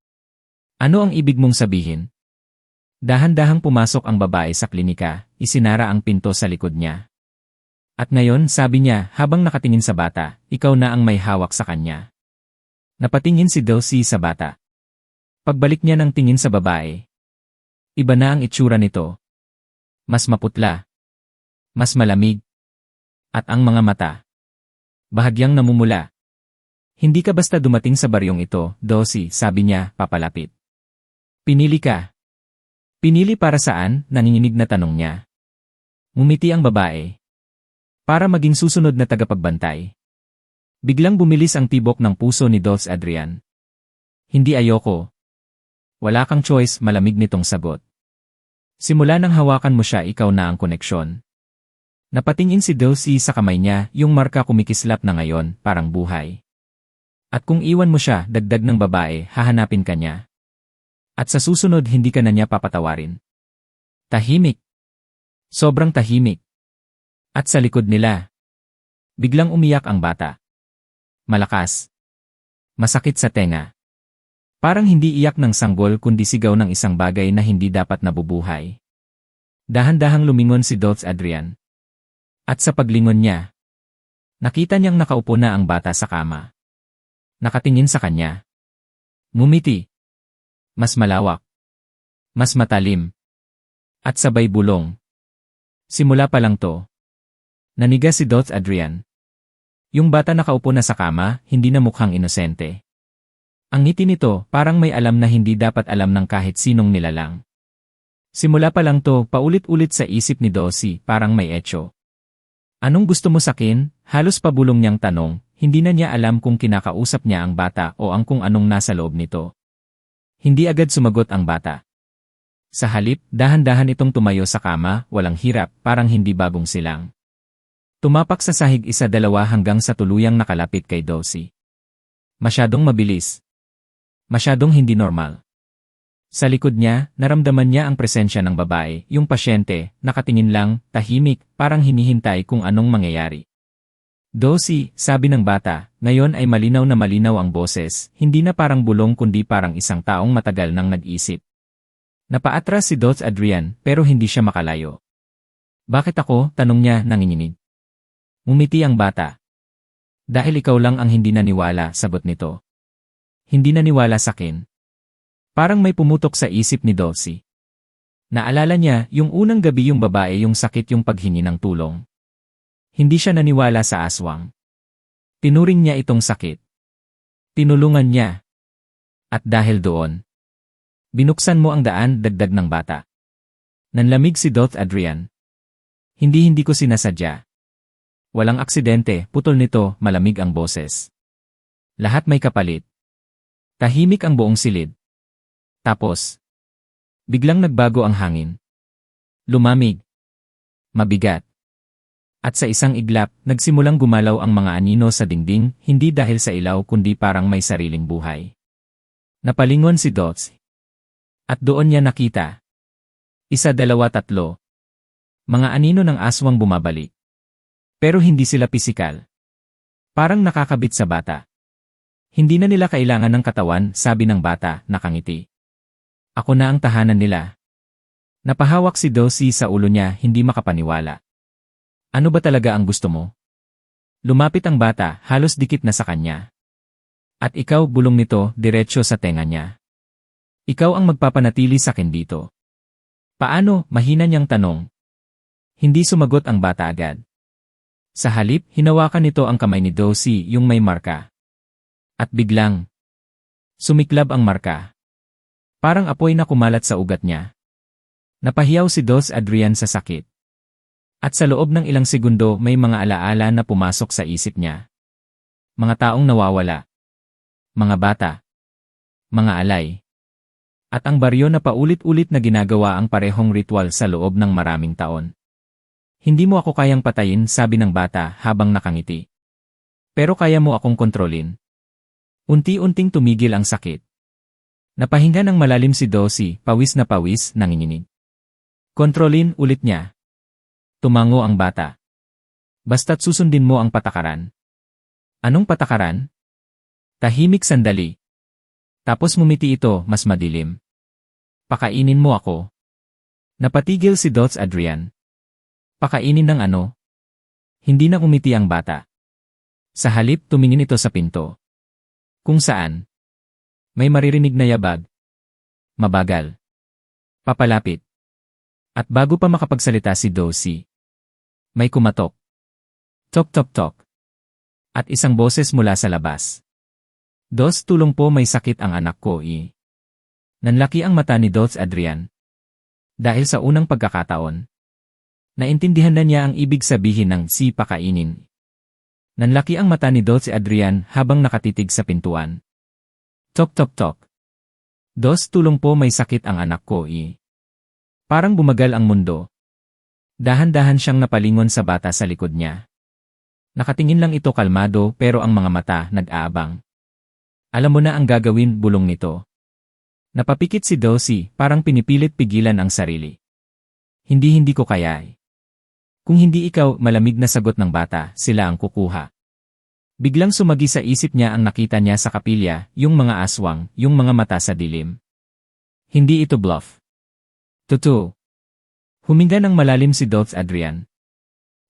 Ano ang ibig mong sabihin? Dahan-dahang pumasok ang babae sa klinika, isinara ang pinto sa likod niya. At ngayon, sabi niya habang nakatingin sa bata, ikaw na ang may hawak sa kanya. Napatingin si Dulce sa bata. Pagbalik niya ng tingin sa babae. Iba na ang itsura nito. Mas maputla. Mas malamig. At ang mga mata. Bahagyang namumula. Hindi ka basta dumating sa baryong ito, Dulce, sabi niya, papalapit. Pinili ka. Pinili para saan? Nanginginig na tanong niya. Ngumiti ang babae. Para maging susunod na tagapagbantay. Biglang bumilis ang tibok ng puso ni Dulce Adrian. Hindi ayoko. Wala kang choice, malamig nitong sagot. Simula nang hawakan mo siya, ikaw na ang koneksyon. Napatingin si Dulcie sa kamay niya, yung marka kumikislap na ngayon, parang buhay. At kung iwan mo siya, dagdag ng babae, hahanapin ka niya. At sa susunod hindi ka na niya papatawarin. Tahimik. Sobrang tahimik. At sa likod nila, biglang umiyak ang bata. Malakas. Masakit sa tenga. Parang hindi iyak ng sanggol kundi sigaw ng isang bagay na hindi dapat nabubuhay. Dahan-dahang lumingon si Dulce Adrian. At sa paglingon niya, nakita niyang nakaupo na ang bata sa kama. Nakatingin sa kanya. Ngumiti. Mas malawak. Mas matalim. At sabay bulong. Simula pa lang to. Naniga si Dulce Adrian. Yung bata nakaupo na sa kama, hindi na mukhang inosente. Ang ngiti nito, parang may alam na hindi dapat alam ng kahit sinong nilalang. Simula pa lang to, paulit-ulit sa isip ni Dulcie, parang may etyo. Anong gusto mo sakin? Halos pabulong niyang tanong, hindi na niya alam kung kinakausap niya ang bata o ang kung anong nasa loob nito. Hindi agad sumagot ang bata. Sa halip, dahan-dahan itong tumayo sa kama, walang hirap, parang hindi bagong silang. Tumapak sa sahig 1-2 hanggang sa tuluyang nakalapit kay Dulcie. Masyadong mabilis. Masyadong hindi normal. Sa likod niya, naramdaman niya ang presensya ng babae, yung pasyente, nakatingin lang, tahimik, parang hinihintay kung anong mangyayari. Dulcie, sabi ng bata, ngayon ay malinaw na malinaw ang boses, hindi na parang bulong kundi parang isang taong matagal nang nag-isip. Napaatras si Dulce Adrian, pero hindi siya makalayo. Bakit ako? Tanong niya, nanginginig. Ngumiti ang bata. Dahil ikaw lang ang hindi naniwala, sagot nito. Hindi naniwala sakin. Parang may pumutok sa isip ni Dulcie. Naalala niya, yung unang gabi yung babae yung sakit yung paghingi ng tulong. Hindi siya naniwala sa aswang. Tinuring niya itong sakit. Tinulungan niya. At dahil doon, binuksan mo ang daan, dagdag ng bata. Nanlamig si Dulce Adrian. Hindi ko sinasadya. Walang aksidente, putol nito, malamig ang boses. Lahat may kapalit. Tahimik ang buong silid. Tapos, biglang nagbago ang hangin. Lumamig. Mabigat. At sa isang iglap, nagsimulang gumalaw ang mga anino sa dingding, hindi dahil sa ilaw kundi parang may sariling buhay. Napalingon si Dulcie. At doon niya nakita. 1, 2, 3. Mga anino ng aswang bumabalik. Pero hindi sila pisikal. Parang nakakabit sa bata. Hindi na nila kailangan ng katawan, sabi ng bata, nakangiti. Ako na ang tahanan nila. Napahawak si Dulcie sa ulo niya, hindi makapaniwala. Ano ba talaga ang gusto mo? Lumapit ang bata, halos dikit na sa kanya. At ikaw, bulong nito, diretsyo sa tenga niya. Ikaw ang magpapanatili sa akin dito. Paano? Mahina niyang tanong. Hindi sumagot ang bata agad. Sa halip, hinawakan nito ang kamay ni Dulcie, yung may marka. At biglang, sumiklab ang marka. Parang apoy na kumalat sa ugat niya. Napahiyaw si Dulce Adrian sa sakit. At sa loob ng ilang segundo may mga alaala na pumasok sa isip niya. Mga taong nawawala. Mga bata. Mga alay. At ang baryo na paulit-ulit na ginagawa ang parehong ritual sa loob ng maraming taon. Hindi mo ako kayang patayin, sabi ng bata habang nakangiti. Pero kaya mo akong kontrolin. Unti-unting tumigil ang sakit. Napahinga ng malalim si Dulcie, pawis na pawis, nanginginig. Kontrolin, ulit niya. Tumango ang bata. Basta't susundin mo ang patakaran. Anong patakaran? Tahimik sandali. Tapos ngumiti ito, mas madilim. Pakainin mo ako. Napatigil si Dulce Adrian. Pakainin ng ano? Hindi na umiti ang bata. Sa halip, tumingin ito sa pinto. Kung saan? May maririnig na yabag. Mabagal. Papalapit. At bago pa makapagsalita si Dulcie, may kumatok. Tok tok tok. At isang boses mula sa labas. Dos, tulong po, may sakit ang anak ko Nanlaki ang mata ni Dulce Adrian. Dahil sa unang pagkakataon, naintindihan na niya ang ibig sabihin ng si pakainin. Nanlaki ang mata ni Dulce Adrian habang nakatitig sa pintuan. Tok tok tok. Dos, tulong po, may sakit ang anak ko Parang bumagal ang mundo. Dahan-dahan siyang napalingon sa bata sa likod niya. Nakatingin lang ito kalmado pero ang mga mata nag-aabang. Alam mo na ang gagawin, bulong nito. Napapikit si Dosi, parang pinipilit pigilan ang sarili. Hindi ko kaya Kung hindi ikaw, malamig na sagot ng bata, sila ang kukuha. Biglang sumagi sa isip niya ang nakita niya sa kapilya, yung mga aswang, yung mga mata sa dilim. Hindi ito bluff. Totoo. Huminga ng malalim si Dolph Adrian.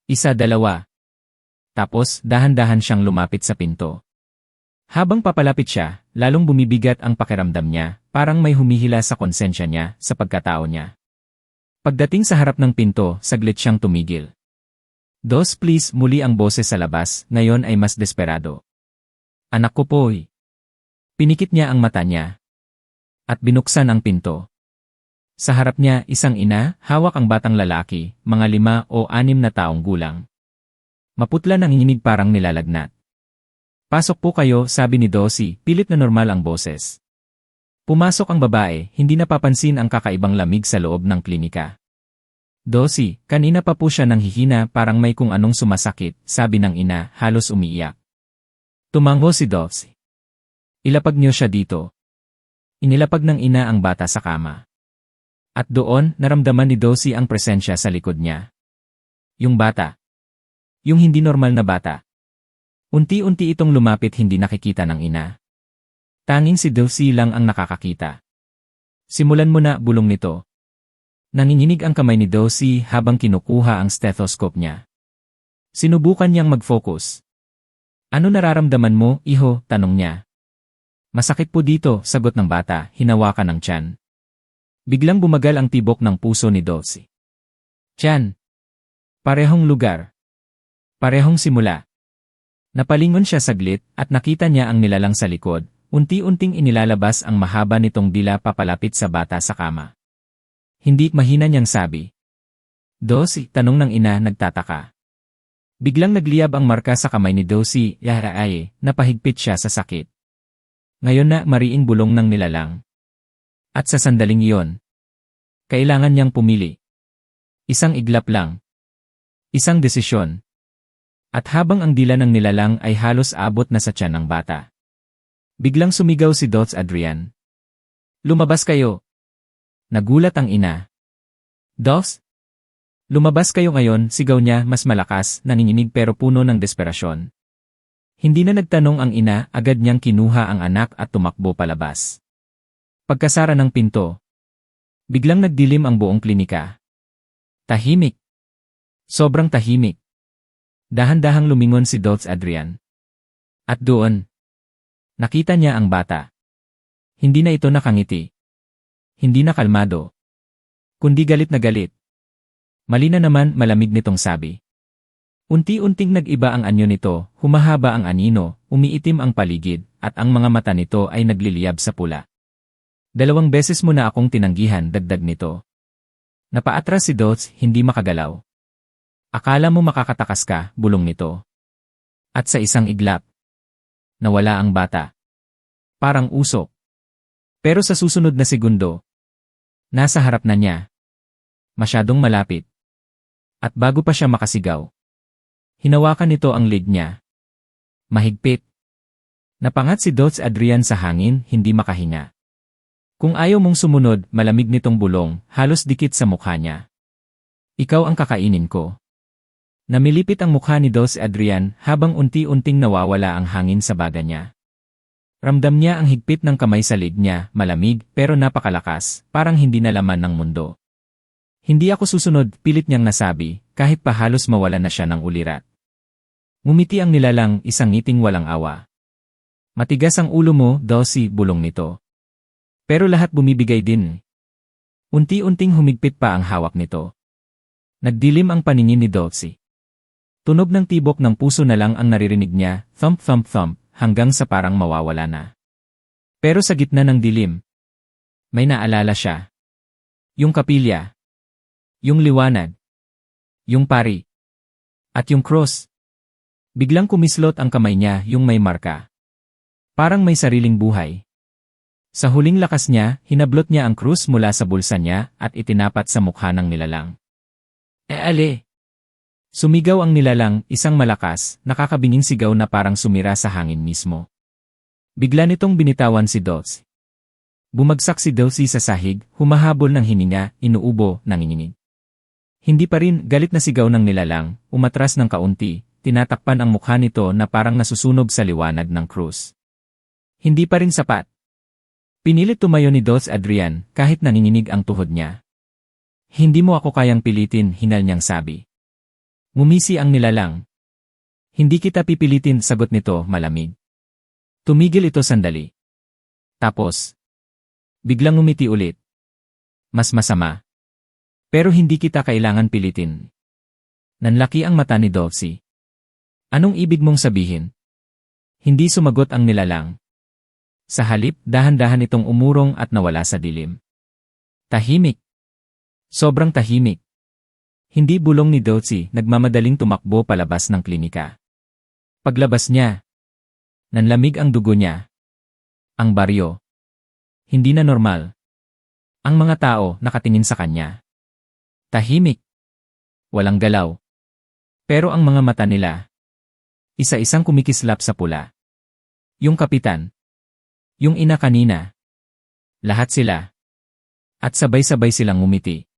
Isa, dalawa. Tapos, dahan-dahan siyang lumapit sa pinto. Habang papalapit siya, lalong bumibigat ang pakiramdam niya, parang may humihila sa konsensya niya, sa pagkatao niya. Pagdating sa harap ng pinto, saglit siyang tumigil. Dos, please, muli ang boses sa labas, ngayon ay mas desperado. Anak ko po Pinikit niya ang mata niya. At binuksan ang pinto. Sa harap niya, isang ina, hawak ang batang lalaki, mga 5 o 6 na taong gulang. Maputla ng nginig parang nilalagnat. Pasok po kayo, sabi ni Dosi, pilit na normal ang boses. Pumasok ang babae, hindi napapansin ang kakaibang lamig sa loob ng klinika. Dosi, kanina pa po siya nanghihina parang may kung anong sumasakit, sabi ng ina, halos umiiyak. Tumango si Dosi. Ilapag niyo siya dito. Inilapag ng ina ang bata sa kama. At doon, naramdaman ni Dosi ang presensya sa likod niya. Yung bata. Yung hindi normal na bata. Unti-unti itong lumapit, hindi nakikita ng ina. Tanging si Dosi lang ang nakakakita. Simulan mo na, bulong nito. Nanginginig ang kamay ni Dosi habang kinukuha ang stethoscope niya. Sinubukan niyang mag-focus. Ano nararamdaman mo, iho? Tanong niya. Masakit po dito, sagot ng bata, hinawakan ng tiyan. Biglang bumagal ang tibok ng puso ni Dosi. Tiyan. Parehong lugar. Parehong simula. Napalingon siya saglit at nakita niya ang nilalang sa likod, unti-unting inilalabas ang mahaba nitong dila papalapit sa bata sa kama. Hindi mahina niyang sabi. Dosi, tanong ng ina nagtataka. Biglang nagliyab ang marka sa kamay ni Dosi, napahigpit siya sa sakit. Ngayon na mariing bulong ng nilalang. At sa sandaling iyon, kailangan niyang pumili. Isang iglap lang. Isang desisyon. At habang ang dila ng nilalang ay halos abot na sa tiyan ng bata. Biglang sumigaw si Dolph Adrian. Lumabas kayo! Nagulat ang ina. Dolph? Lumabas kayo ngayon, sigaw niya mas malakas, nanginginig pero puno ng desperasyon. Hindi na nagtanong ang ina, agad niyang kinuha ang anak at tumakbo palabas. Pagkasara ng pinto, biglang nagdilim ang buong klinika. Tahimik. Sobrang tahimik. Dahan-dahang lumingon si Dolph Adrian. At doon, nakita niya ang bata. Hindi na ito nakangiti. Hindi na kalmado. Kundi galit na galit. Mali na naman, malamig nitong sabi. Unti-unting nag-iba ang anyo nito, humahaba ang anino, umiitim ang paligid, at ang mga mata nito ay nagliliyab sa pula. 2 beses mo na akong tinanggihan, dagdag nito. Napaatras si Dolph, hindi makagalaw. Akala mo makakatakas ka, bulong nito. At sa isang iglap, nawala ang bata. Parang usok. Pero sa susunod na segundo, nasa harap na niya. Masyadong malapit. At bago pa siya makasigaw, hinawakan nito ang leg niya. Mahigpit. Napangat si Dolph Adrian sa hangin, hindi makahinga. Kung ayaw mong sumunod, malamig nitong bulong, halos dikit sa mukha niya. Ikaw ang kakainin ko. Namilipit ang mukha ni Dolph Adrian habang unti-unting nawawala ang hangin sa baga niya. Ramdam niya ang higpit ng kamay sa leg niya, malamig pero napakalakas, parang hindi na laman ng mundo. Hindi ako susunod, pilit niyang nasabi, kahit pa halos mawala na siya ng ulirat. Ngumiti ang nilalang, isang ngiting walang awa. Matigas ang ulo mo, Dosi, bulong nito. Pero lahat bumibigay din. Unti-unting humigpit pa ang hawak nito. Nagdilim ang paningin ni Dosi. Tunog ng tibok ng puso na lang ang naririnig niya, thump thump thump, hanggang sa parang mawawala na. Pero sa gitna ng dilim, may naalala siya. Yung kapilya. Yung liwanag. Yung pari. At yung cross. Biglang kumislot ang kamay niya, yung may marka. Parang may sariling buhay. Sa huling lakas niya, hinablot niya ang krus mula sa bulsa niya at itinapat sa mukha ng nilalang. Ale! Sumigaw ang nilalang, isang malakas, nakakabinging sigaw na parang sumira sa hangin mismo. Bigla nitong binitawan si Dulce. Bumagsak si Dulce sa sahig, humahabol ng hininga, inuubo, nanginginig. Hindi pa rin, galit na sigaw ng nilalang, umatras ng kaunti, tinatakpan ang mukha nito na parang nasusunog sa liwanag ng krus. Hindi pa rin sapat. Pinilit tumayo ni Dulce Adrian kahit nanginginig ang tuhod niya. Hindi mo ako kayang pilitin, hinal niyang sabi. Ngumisi ang nilalang. Hindi kita pipilitin, sagot nito, malamig. Tumigil ito sandali. Tapos, biglang ngumiti ulit. Mas masama. Pero hindi kita kailangan pilitin. Nanlaki ang mata ni Dulce. Anong ibig mong sabihin? Hindi sumagot ang nilalang. Sa halip, dahan-dahan itong umurong at nawala sa dilim. Tahimik. Sobrang tahimik. Hindi bulong ni Dulce, nagmamadaling tumakbo palabas ng klinika. Paglabas niya, nanlamig ang dugo niya. Ang baryo. Hindi na normal. Ang mga tao nakatingin sa kanya. Tahimik. Walang galaw. Pero ang mga mata nila, isa-isang kumikislap sa pula. Yung kapitan. Yung ina kanina. Lahat sila. At sabay-sabay silang ngumiti.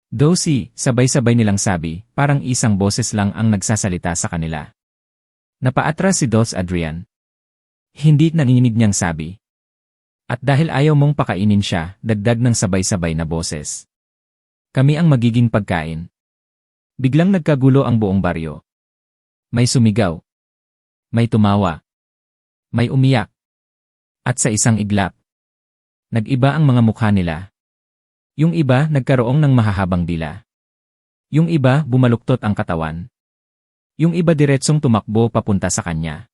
Dulce, sabay-sabay nilang sabi, parang isang boses lang ang nagsasalita sa kanila. Napaatras si Dulce Adrian. Hindi nanginginig niyang sabi. At dahil ayaw mong pakainin siya, dagdag ng sabay-sabay na boses. Kami ang magiging pagkain. Biglang nagkagulo ang buong baryo. May sumigaw. May tumawa. May umiyak. At sa isang iglap, nag-iba ang mga mukha nila. Yung iba nagkaroong ng mahahabang dila. Yung iba bumaluktot ang katawan. Yung iba diretsong tumakbo papunta sa kanya.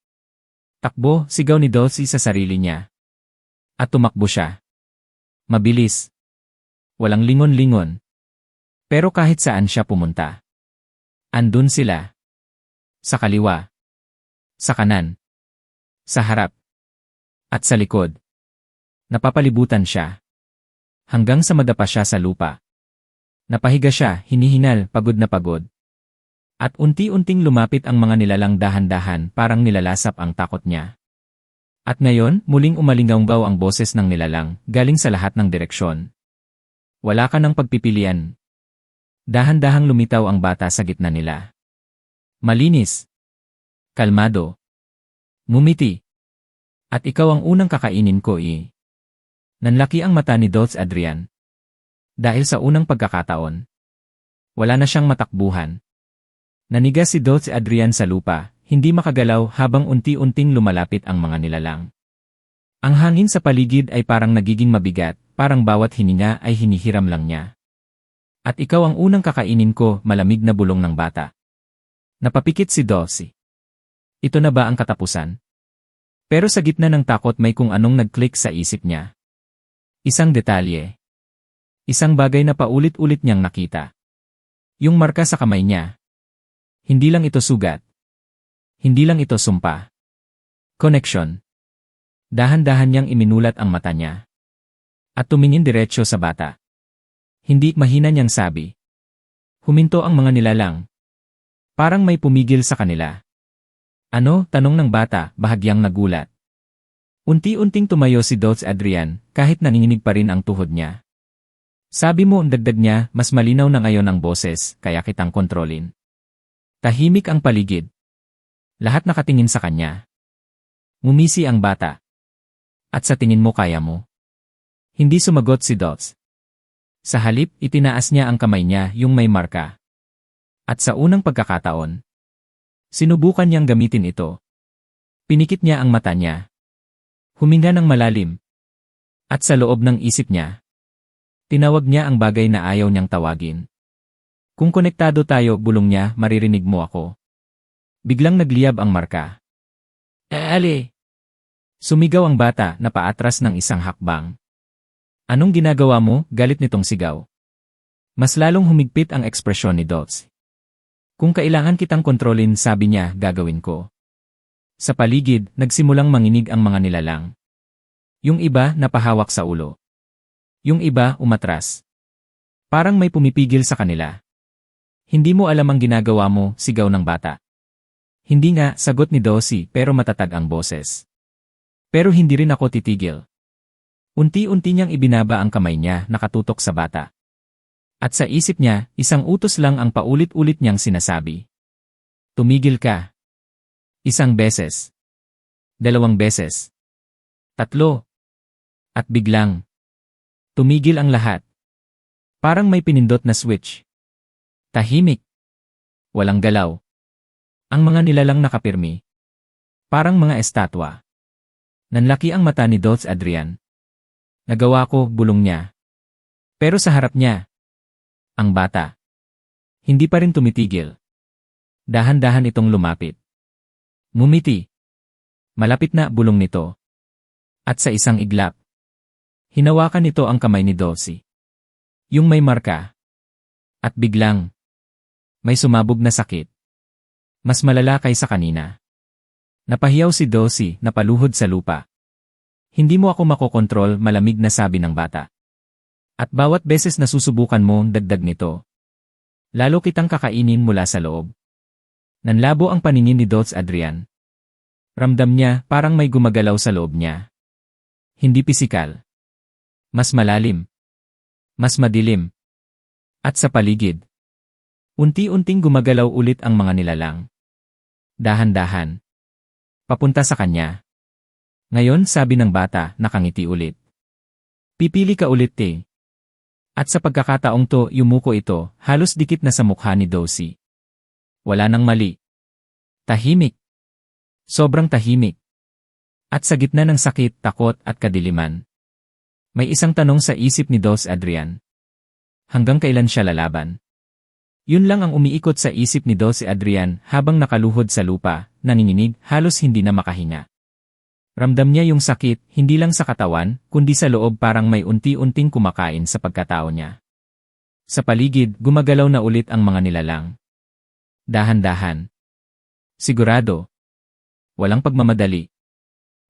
Takbo, sigaw ni Dulce sa sarili niya. At tumakbo siya. Mabilis. Walang lingon-lingon. Pero kahit saan siya pumunta, andun sila. Sa kaliwa. Sa kanan. Sa harap. At sa likod. Napapalibutan siya. Hanggang sa madapa siya sa lupa. Napahiga siya, hinihinal, pagod na pagod. At unti-unting lumapit ang mga nilalang dahan-dahan, parang nilalasap ang takot niya. At ngayon, muling umalingaw ang boses ng nilalang, galing sa lahat ng direksyon. Wala ka ng pagpipilian. Dahan-dahang lumitaw ang bata sa gitna nila. Malinis. Kalmado. Ngumiti. At ikaw ang unang kakainin ko Nanlaki ang mata ni Dulce Adrian. Dahil sa unang pagkakataon, wala na siyang matakbuhan. Naniga si Dulce Adrian sa lupa, hindi makagalaw habang unti-unting lumalapit ang mga nilalang. Ang hangin sa paligid ay parang nagiging mabigat, parang bawat hininga ay hinihiram lang niya. At ikaw ang unang kakainin ko, malamig na bulong ng bata. Napapikit si Dulce. Ito na ba ang katapusan? Pero sa gitna ng takot may kung anong nag-click sa isip niya. Isang detalye. Isang bagay na paulit-ulit niyang nakita. Yung marka sa kamay niya. Hindi lang ito sugat. Hindi lang ito sumpa. Connection. Dahan-dahan niyang iminulat ang mata niya. At tumingin diretsyo sa bata. Hindi mahina niyang sabi. Huminto ang mga nilalang. Parang may pumigil sa kanila. Ano? Tanong ng bata, bahagyang nagulat. Unti-unting tumayo si Dulce Adrian, kahit nanginginig pa rin ang tuhod niya. Sabi mo, dagdag niya, mas malinaw na ngayon ang boses, kaya kitang kontrolin. Tahimik ang paligid. Lahat nakatingin sa kanya. Ngumisi ang bata. At sa tingin mo kaya mo? Hindi sumagot si Dulce. Sa halip, itinaas niya ang kamay niya, yung may marka. At sa unang pagkakataon, sinubukan niyang gamitin ito. Pinikit niya ang mata niya. Huminga ng malalim. At sa loob ng isip niya, tinawag niya ang bagay na ayaw niyang tawagin. Kung konektado tayo, bulong niya, maririnig mo ako. Biglang nagliyab ang marka. Ale! Sumigaw ang bata na paatras ng isang hakbang. Anong ginagawa mo? Galit nitong sigaw. Mas lalong humigpit ang ekspresyon ni Dulce. Kung kailangan kitang kontrolin, sabi niya, gagawin ko. Sa paligid, nagsimulang manginig ang mga nilalang. Yung iba napahawak sa ulo. Yung iba umatras. Parang may pumipigil sa kanila. Hindi mo alam ang ginagawa mo, sigaw ng bata. Hindi nga, sagot ni Dosi pero matatag ang boses. Pero hindi rin ako titigil. Unti-unti niyang ibinaba ang kamay niya nakatutok sa bata. At sa isip niya, isang utos lang ang paulit-ulit niyang sinasabi. Tumigil ka. 1 beses. 2 beses. 3. At biglang. Tumigil ang lahat. Parang may pinindot na switch. Tahimik. Walang galaw. Ang mga nilalang nakapirmi. Parang mga estatwa. Nanlaki ang mata ni Dolce Adrian. Nagawa ko, bulong niya. Pero sa harap niya, ang bata. Hindi pa rin tumitigil. Dahan-dahan itong lumapit. Ngumiti. Malapit na, bulong nito. At sa isang iglap, hinawakan nito ang kamay ni Dolce. Yung may marka. At biglang, may sumabog na sakit. Mas malala kaysa kanina. Napahiyaw si Dolce, napaluhod sa lupa. Hindi mo ako makokontrol, malamig na sabi ng bata. At bawat beses na susubukan mo, dagdag nito. Lalo kitang kakainin mula sa loob. Nanlabo ang paningin ni Dolce Adrian. Ramdam niya parang may gumagalaw sa loob niya. Hindi pisikal. Mas malalim. Mas madilim. At sa paligid. Unti-unting gumagalaw ulit ang mga nilalang. Dahan-dahan. Papunta sa kanya. Ngayon sabi ng bata, nakangiti ulit. Pipili ka ulit At sa pagkakataong to, yumuko ito, halos dikit na sa mukha ni Dosi. Wala nang mali. Tahimik. Sobrang tahimik. At sa gitna ng sakit, takot at kadiliman. May isang tanong sa isip ni Dolce Adrian. Hanggang kailan siya lalaban? Yun lang ang umiikot sa isip ni Dolce Adrian habang nakaluhod sa lupa, nanginginig, halos hindi na makahinga. Ramdam niya yung sakit, hindi lang sa katawan, kundi sa loob parang may unti-unting kumakain sa pagkatao niya. Sa paligid, gumagalaw na ulit ang mga nilalang. Dahan-dahan. Sigurado. Walang pagmamadali.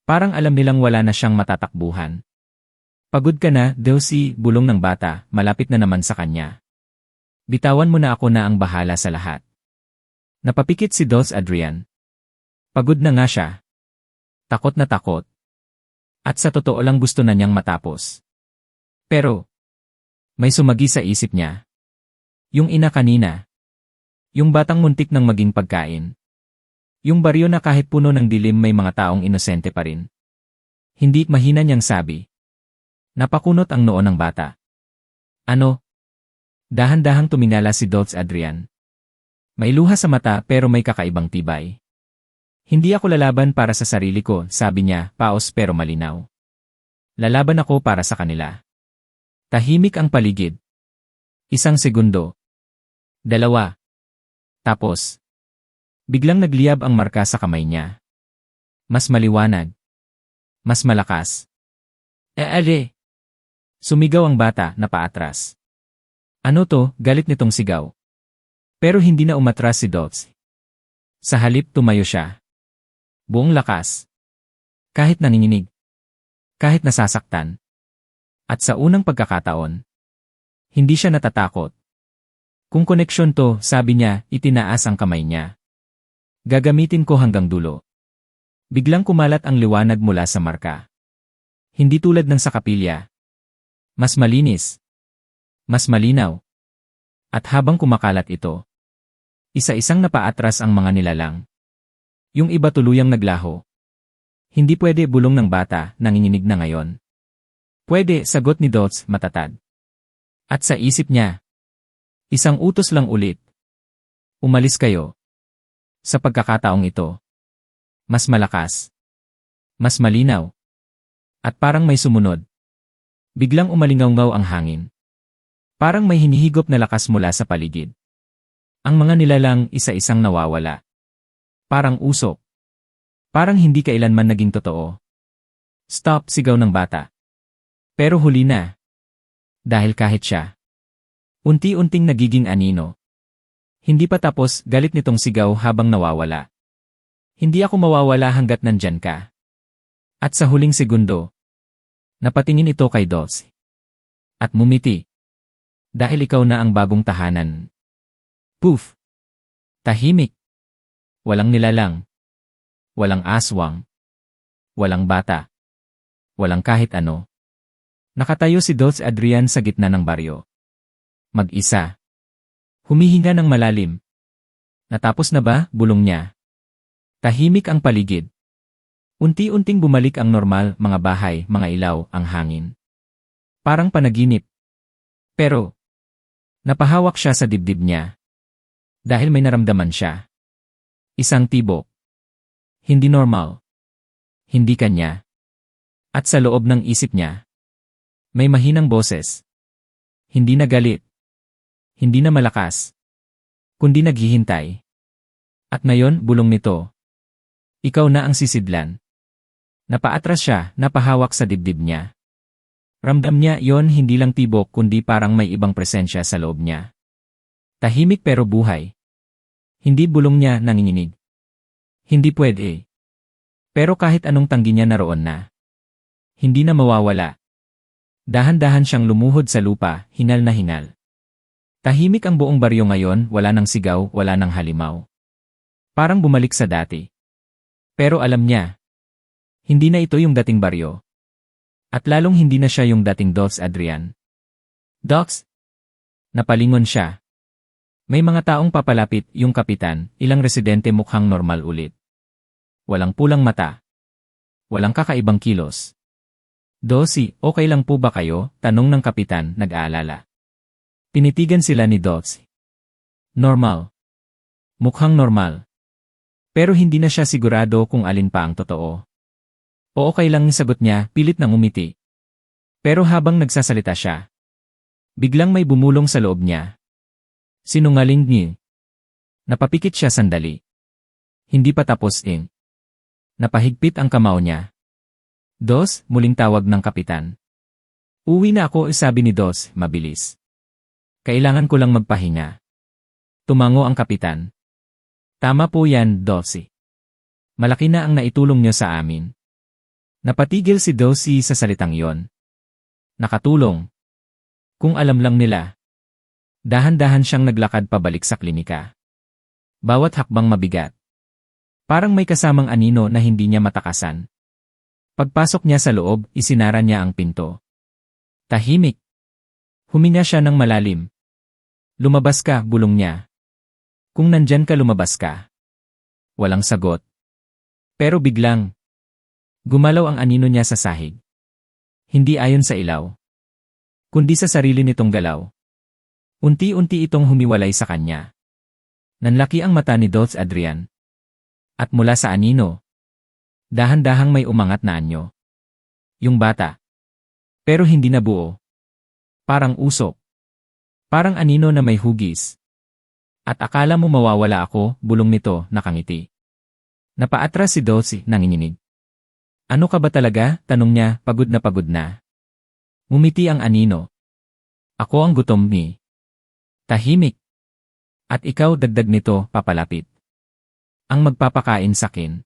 Parang alam nilang wala na siyang matatakbuhan. Pagod ka na, Dolce, bulong ng bata, malapit na naman sa kanya. Bitawan mo na ako na ang bahala sa lahat. Napapikit si Dolce Adrian. Pagod na nga siya. Takot na takot. At sa totoo lang gusto na niyang matapos. Pero, may sumagi sa isip niya. Yung ina kanina. Yung batang muntik ng maging pagkain. Yung baryo na kahit puno ng dilim may mga taong inosente pa rin. Hindi mahina niyang sabi. Napakunot ang noo ng bata. Ano? Dahan-dahang tumingala si Dolce Adrian. May luha sa mata pero may kakaibang tibay. Hindi ako lalaban para sa sarili ko, sabi niya, paos pero malinaw. Lalaban ako para sa kanila. Tahimik ang paligid. 1 segundo. 2. Tapos. Biglang nagliyab ang marka sa kamay niya. Mas maliwanag. Mas malakas. Sumigaw ang bata na paatras. Ano to, galit nitong sigaw. Pero hindi na umatras si Dolce. Sa halip tumayo siya. Buong lakas. Kahit nanginginig. Kahit nasasaktan. At sa unang pagkakataon, hindi siya natatakot. Kung koneksyon to, sabi niya, itinaas ang kamay niya. Gagamitin ko hanggang dulo. Biglang kumalat ang liwanag mula sa marka. Hindi tulad ng sa kapilya. Mas malinis. Mas malinaw. At habang kumakalat ito, isa-isang napaatras ang mga nilalang. Yung iba tuluyang naglaho. Hindi pwede, bulong ng bata, nanginginig na ngayon. Pwede, sagot ni Dolce, matatag. At sa isip niya, isang utos lang ulit. Umalis kayo. Sa pagkakataong ito, mas malakas. Mas malinaw. At parang may sumunod. Biglang umalingaw-ngaw ang hangin. Parang may hinihigop na lakas mula sa paligid. Ang mga nilalang isa-isang nawawala. Parang usok. Parang hindi kailanman naging totoo. Stop, sigaw ng bata. Pero huli na. Dahil kahit siya, unti-unting nagiging anino. Hindi pa tapos, galit nitong sigaw habang nawawala. Hindi ako mawawala hanggat nandyan ka. At sa huling segundo, Napatingin ito kay Dulce. At mumiti. Dahil ikaw na ang bagong tahanan. Poof! Tahimik. Walang nilalang. Walang aswang. Walang bata. Walang kahit ano. Nakatayo si Dulce Adrian sa gitna ng baryo. Mag-isa. Humihinga ng malalim. Natapos na ba, bulong niya. Tahimik ang paligid. Unti-unting bumalik ang normal, mga bahay, mga ilaw, ang hangin. Parang panaginip. Pero, napahawak siya sa dibdib niya. Dahil may naramdaman siya. Isang tibok. Hindi normal. Hindi kanya. At sa loob ng isip niya, may mahinang boses. Hindi na galit. Hindi na malakas. Kundi naghihintay. At ngayon, bulong nito. Ikaw na ang sisidlan. Napaatras siya, napahawak sa dibdib niya. Ramdam niya yon hindi lang tibok kundi parang may ibang presensya sa loob niya. Tahimik pero buhay. Hindi bulong niya nanginginig. Hindi pwede. Pero kahit anong tanggi niya naroon na. Hindi na mawawala. Dahan-dahan siyang lumuhod sa lupa, hingal na hingal. Tahimik ang buong baryo ngayon, wala nang sigaw, wala nang halimaw. Parang bumalik sa dati. Pero alam niya, hindi na ito yung dating baryo. At lalong hindi na siya yung dating Dulce Adrian. Docs? Napalingon siya. May mga taong papalapit, yung kapitan, ilang residente mukhang normal ulit. Walang pulang mata. Walang kakaibang kilos. Dulce, okay lang po ba kayo? Tanong ng kapitan, nag-aalala. Tinitigan sila ni Dulce. Normal. Mukhang normal. Pero hindi na siya sigurado kung alin pa ang totoo. O okay lang sagot niya, pilit nang umiti. Pero habang nagsasalita siya, biglang may bumulong sa loob niya. Sinungaling niya. Napapikit siya sandali. Hindi pa tapos Napahigpit ang kamao niya. Dos, muling tawag ng kapitan. Uwi na ako, sabi ni Dos, mabilis. Kailangan ko lang magpahinga. Tumango ang kapitan. Tama po yan, Dulce. Malaki na ang naitulong niyo sa amin. Napatigil si Dulce sa salitang yon. Nakatulong. Kung alam lang nila. Dahan-dahan siyang naglakad pabalik sa klinika. Bawat hakbang mabigat. Parang may kasamang anino na hindi niya matakasan. Pagpasok niya sa loob, isinara niya ang pinto. Tahimik. Huminga siya ng malalim. Lumabas ka, bulong niya. Kung nandyan ka, lumabas ka. Walang sagot. Pero biglang, gumalaw ang anino niya sa sahig. Hindi ayon sa ilaw. Kundi sa sarili nitong galaw. Unti-unti itong humiwalay sa kanya. Nanlaki ang mata ni Dulce Adrian. At mula sa anino, dahan-dahang may umangat na anyo. Yung bata. Pero hindi na buo. Parang usok. Parang anino na may hugis. At akala mo mawawala ako, bulong nito, nakangiti. Napaatras si Dulce, nanginginig. Ano ka ba talaga? Tanong niya, pagod na pagod na. Ngumiti ang anino. Ako ang gutom ni. Tahimik. At ikaw, dagdag nito, papalapit. Ang magpapakain sakin.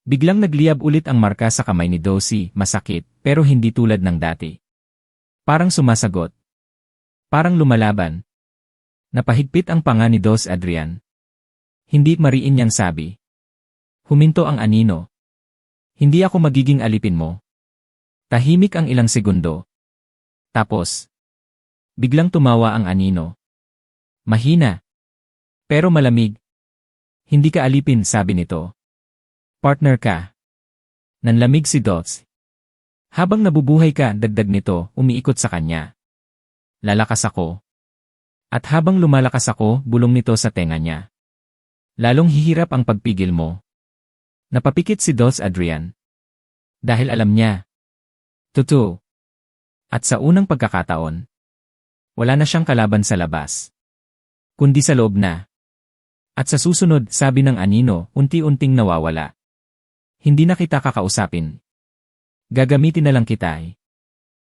Biglang nagliyab ulit ang marka sa kamay ni Dulce, masakit, pero hindi tulad ng dati. Parang sumasagot. Parang lumalaban. Napahigpit ang panga ni Dulce Adrian. Hindi mariin niyang sabi. Huminto ang anino. Hindi ako magiging alipin mo. Tahimik ang ilang segundo. Tapos, biglang tumawa ang anino. Mahina. Pero malamig. Hindi ka alipin, sabi nito. Partner ka. Nanlamig si Dulce. Habang nabubuhay ka, dagdag nito, umiikot sa kanya. Lalakas ako. At habang lumalakas ako, bulong nito sa tenga niya. Lalong hihirap ang pagpigil mo. Napapikit si Dulce Adrian. Dahil alam niya. Totoo. At sa unang pagkakataon, wala na siyang kalaban sa labas. Kundi sa loob na. At sa susunod, sabi ng anino, unti-unting nawawala. Hindi na kita kakausapin. Gagamitin na lang kita.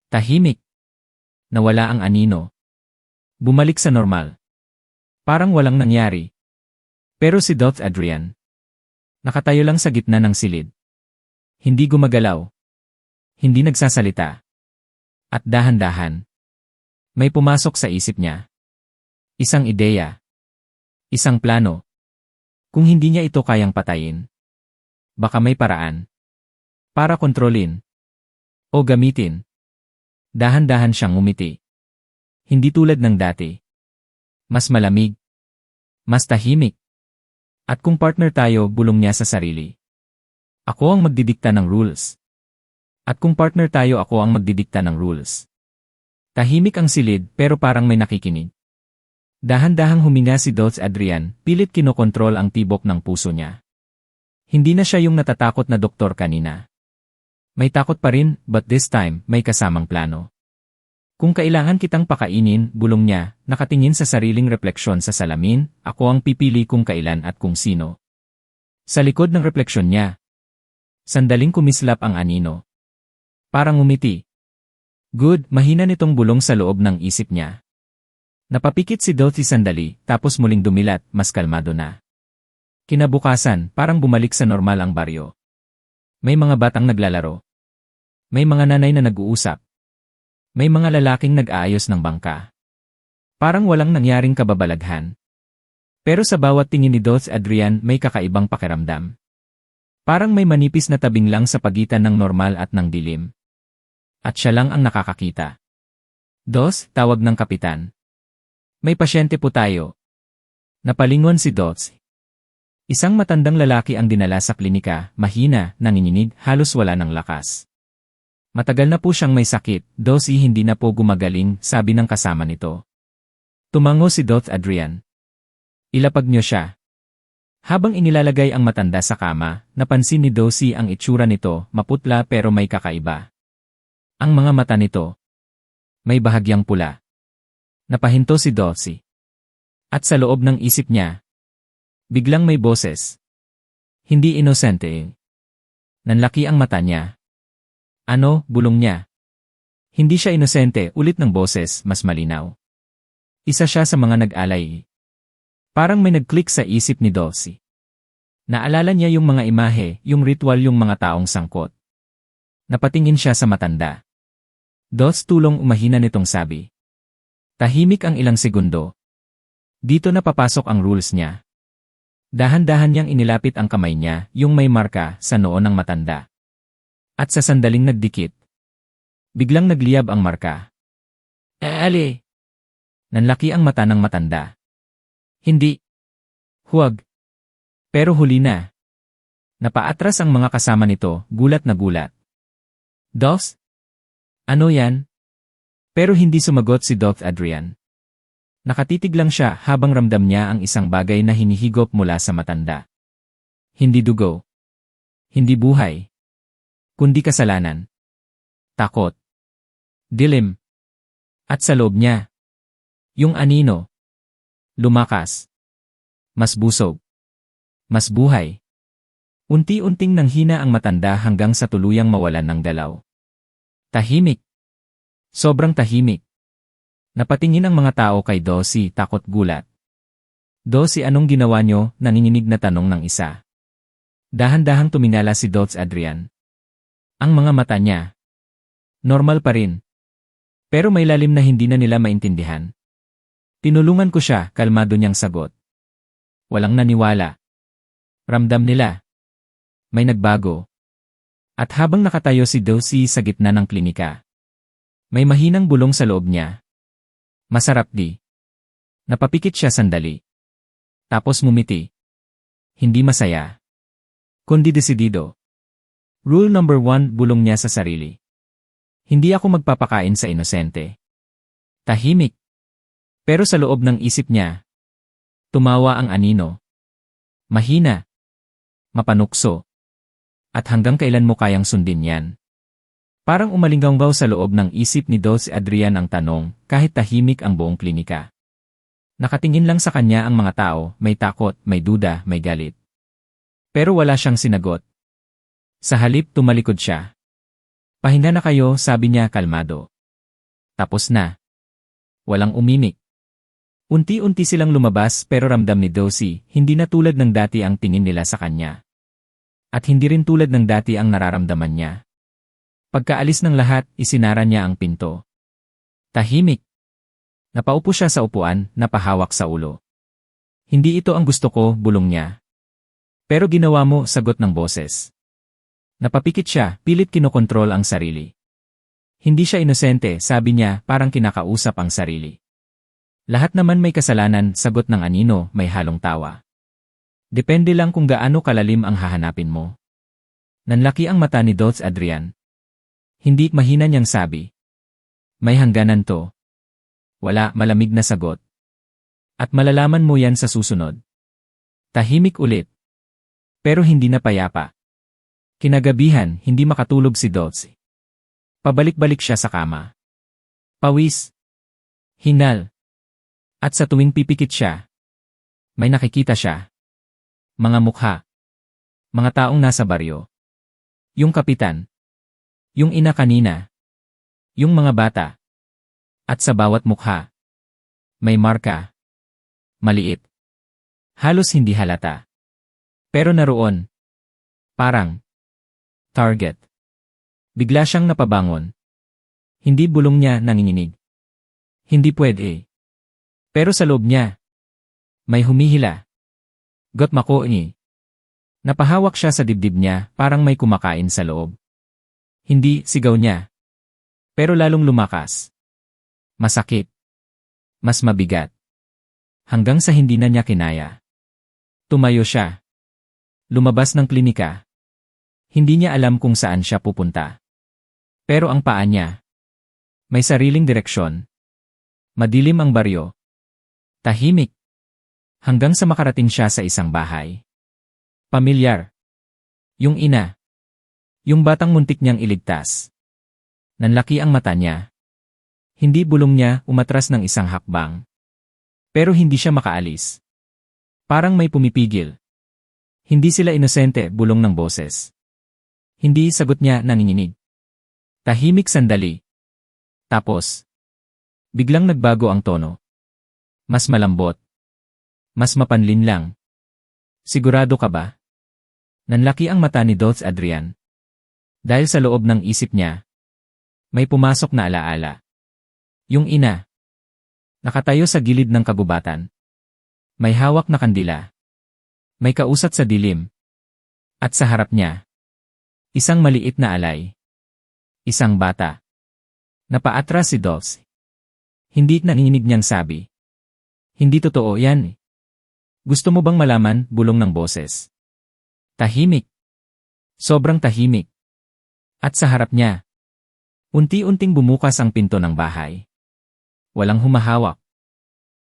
Tahimik. Nawala ang anino. Bumalik sa normal. Parang walang nangyari. Pero si Dulce Adrian, nakatayo lang sa gitna ng silid. Hindi gumagalaw. Hindi nagsasalita. At dahan-dahan, may pumasok sa isip niya. Isang ideya. Isang plano. Kung hindi niya ito kayang patayin, baka may paraan para kontrolin o gamitin. Dahan-dahan siyang ngumiti. Hindi tulad ng dati. Mas malamig. Mas tahimik. At kung partner tayo, bulong niya sa sarili. Ako ang magdidikta ng rules. At kung partner tayo, ako ang magdidikta ng rules. Tahimik ang silid pero parang may nakikinig. Dahan-dahang huminga si Dulce Adrian, pilit kinokontrol ang tibok ng puso niya. Hindi na siya yung natatakot na doktor kanina. May takot pa rin, but this time, may kasamang plano. Kung kailangan kitang pakainin, bulong niya, nakatingin sa sariling refleksyon sa salamin, ako ang pipili kung kailan at kung sino. Sa likod ng refleksyon niya, sandaling kumislap ang anino. Parang umiti. Good, mahina nitong bulong sa loob ng isip niya. Napapikit si Dulce sandali, tapos muling dumilat, mas kalmado na. Kinabukasan, parang bumalik sa normal ang baryo. May mga batang naglalaro. May mga nanay na nag-uusap. May mga lalaking nag-aayos ng bangka. Parang walang nangyaring kababalaghan. Pero sa bawat tingin ni Dulce Adrian may kakaibang pakiramdam. Parang may manipis na tabing lang sa pagitan ng normal at ng dilim. At siya lang ang nakakakita. Dos, tawag ng kapitan. May pasyente po tayo. Napalingon si Dulce. Isang matandang lalaki ang dinala sa klinika, mahina, nanginginig, halos wala ng lakas. Matagal na po siyang may sakit, Dulce hindi na po gumagaling, sabi ng kasama nito. Tumango si Dulce Adrian. Ilapag niyo siya. Habang inilalagay ang matanda sa kama, napansin ni Dulce ang itsura nito, maputla pero may kakaiba. Ang mga mata nito, may bahagyang pula. Napahinto si Dulce. At sa loob ng isip niya, biglang may boses. Hindi inosente. Nanlaki ang mata niya. Ano, bulong niya. Hindi siya inosente, ulit ng boses, mas malinaw. Isa siya sa mga nag-alay. Parang may nag-click sa isip ni Dulce. Naalala niya yung mga imahe, yung ritual, yung mga taong sangkot. Napatingin siya sa matanda. Dulce, tulong, umahina nitong sabi. Tahimik ang ilang segundo. Dito na papasok ang rules niya. Dahan-dahan niyang inilapit ang kamay niya, yung may marka, sa noo ng matanda. At sa sandaling nagdikit, biglang nagliyab ang marka. Ali! Nanlaki ang mata ng matanda. Hindi. Huwag. Pero huli na. Napaatras ang mga kasama nito, gulat na gulat. Dulce? Ano yan? Pero hindi sumagot si Dulce Adrian. Nakatitig lang siya habang ramdam niya ang isang bagay na hinihigop mula sa matanda. Hindi dugo. Hindi buhay. Kundi kasalanan. Takot. Dilim. At sa loob niya, yung anino. Lumakas. Mas busog. Mas buhay. Unti-unting nanghina ang matanda hanggang sa tuluyang mawalan ng galaw. Tahimik. Sobrang tahimik. Napatingin ang mga tao kay Dulce, takot gulat. Dulce, anong ginawa niyo? Nanginginig na tanong ng isa. Dahan-dahang tumingala si Dulce Adrian. Ang mga mata niya. Normal pa rin. Pero may lalim na hindi na nila maintindihan. Tinulungan ko siya, kalmado niyang sagot. Walang naniwala. Ramdam nila. May nagbago. At habang nakatayo si Dulce sa gitna ng klinika, may mahinang bulong sa loob niya. Masarap di. Napapikit siya sandali. Tapos mumiti. Hindi masaya. Kundi desidido. Rule number 1, bulong niya sa sarili. Hindi ako magpapakain sa inosente. Tahimik. Pero sa loob ng isip niya, tumawa ang anino. Mahina. Mapanukso. At hanggang kailan mo kayang sundin yan? Parang umalinggaw sa loob ng isip ni Dulce Adrian ang tanong, kahit tahimik ang buong klinika. Nakatingin lang sa kanya ang mga tao, may takot, may duda, may galit. Pero wala siyang sinagot. Sa halip tumalikod siya. Pahinga na kayo, sabi niya kalmado. Tapos na. Walang umimik. Unti-unti silang lumabas pero ramdam ni Dulce, hindi na tulad ng dati ang tingin nila sa kanya. At hindi rin tulad ng dati ang nararamdaman niya. Pagkaalis ng lahat, isinara niya ang pinto. Tahimik. Napaupo siya sa upuan, napahawak sa ulo. Hindi ito ang gusto ko, bulong niya. Pero ginawa mo, sagot ng boses. Napapikit siya, pilit kinokontrol ang sarili. Hindi siya inosente, sabi niya, parang kinakausap ang sarili. Lahat naman may kasalanan, sagot ng anino, may halong tawa. Depende lang kung gaano kalalim ang hahanapin mo. Nanlaki ang mata ni Dulce Adrian. Hindi mahina niyang sabi. May hangganan to. Wala, malamig na sagot. At malalaman mo yan sa susunod. Tahimik ulit. Pero hindi na payapa. Kinagabihan, hindi makatulog si Dulce. Pabalik-balik siya sa kama. Pawis. Hinal. At sa tuwing pipikit siya, may nakikita siya. Mga mukha. Mga taong nasa baryo. Yung kapitan. Yung ina kanina. Yung mga bata. At sa bawat mukha, may marka. Maliit. Halos hindi halata. Pero naroon. Parang. Target. Bigla siyang napabangon. Hindi bulong niya nanginginig. Hindi pwede. Pero sa loob niya, may humihila. Got mako ni. Napahawak siya sa dibdib niya, parang may kumakain sa loob. Hindi, sigaw niya. Pero lalong lumakas. Masakit. Mas mabigat. Hanggang sa hindi na niya kinaya. Tumayo siya. Lumabas ng klinika. Hindi niya alam kung saan siya pupunta. Pero ang paa niya, may sariling direksyon. Madilim ang baryo. Tahimik. Hanggang sa makarating siya sa isang bahay. Pamilyar. Yung ina. Yung batang muntik niyang iligtas. Nanlaki ang mata niya. Hindi bulong niya, umatras ng isang hakbang. Pero hindi siya makaalis. Parang may pumipigil. Hindi sila inosente, bulong ng boses. Hindi, sagot niya, nanginginig. Tahimik sandali. Tapos, biglang nagbago ang tono. Mas malambot. Mas mapanlinlang. Sigurado ka ba? Nanlaki ang mata ni Dulce Adrian. Dahil sa loob ng isip niya, may pumasok na alaala. Yung ina. Nakatayo sa gilid ng kagubatan. May hawak na kandila. May kausat sa dilim. At sa harap niya, isang maliit na alay. Isang bata. Napaatras si Dulce. Hindi nanginginig niyang sabi. Hindi totoo yan. Gusto mo bang malaman, bulong ng boses. Tahimik. Sobrang tahimik. At sa harap niya, unti-unting bumukas ang pinto ng bahay. Walang humahawak.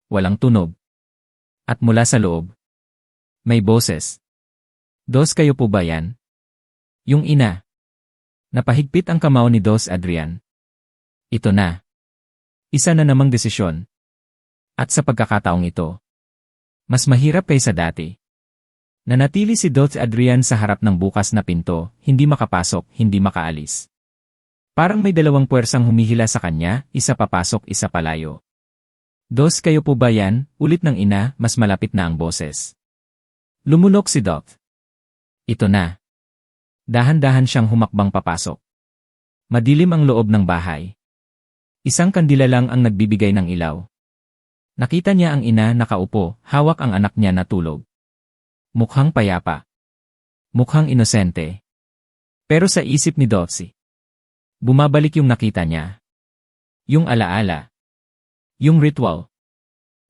Walang tunog. At mula sa loob, may boses. Dos, kayo po ba yan? Yung ina. Napahigpit ang kamao ni Dulce Adrian. Ito na. Isa na namang desisyon. At sa pagkakataong ito, mas mahirap kaysa dati. Nanatili si Dulce Adrian sa harap ng bukas na pinto, hindi makapasok, hindi makaalis. Parang may dalawang puwersang humihila sa kanya, isa papasok, isa palayo. Dos, kayo po ba yan? Ulit ng ina, mas malapit na ang boses. Lumulok si Dulce. Ito na. Dahan-dahan siyang humakbang papasok. Madilim ang loob ng bahay. Isang kandila lang ang nagbibigay ng ilaw. Nakita niya ang ina nakaupo, hawak ang anak niya na tulog. Mukhang payapa. Mukhang inosente. Pero sa isip ni Dulce, bumabalik yung nakita niya. Yung alaala. Yung ritual.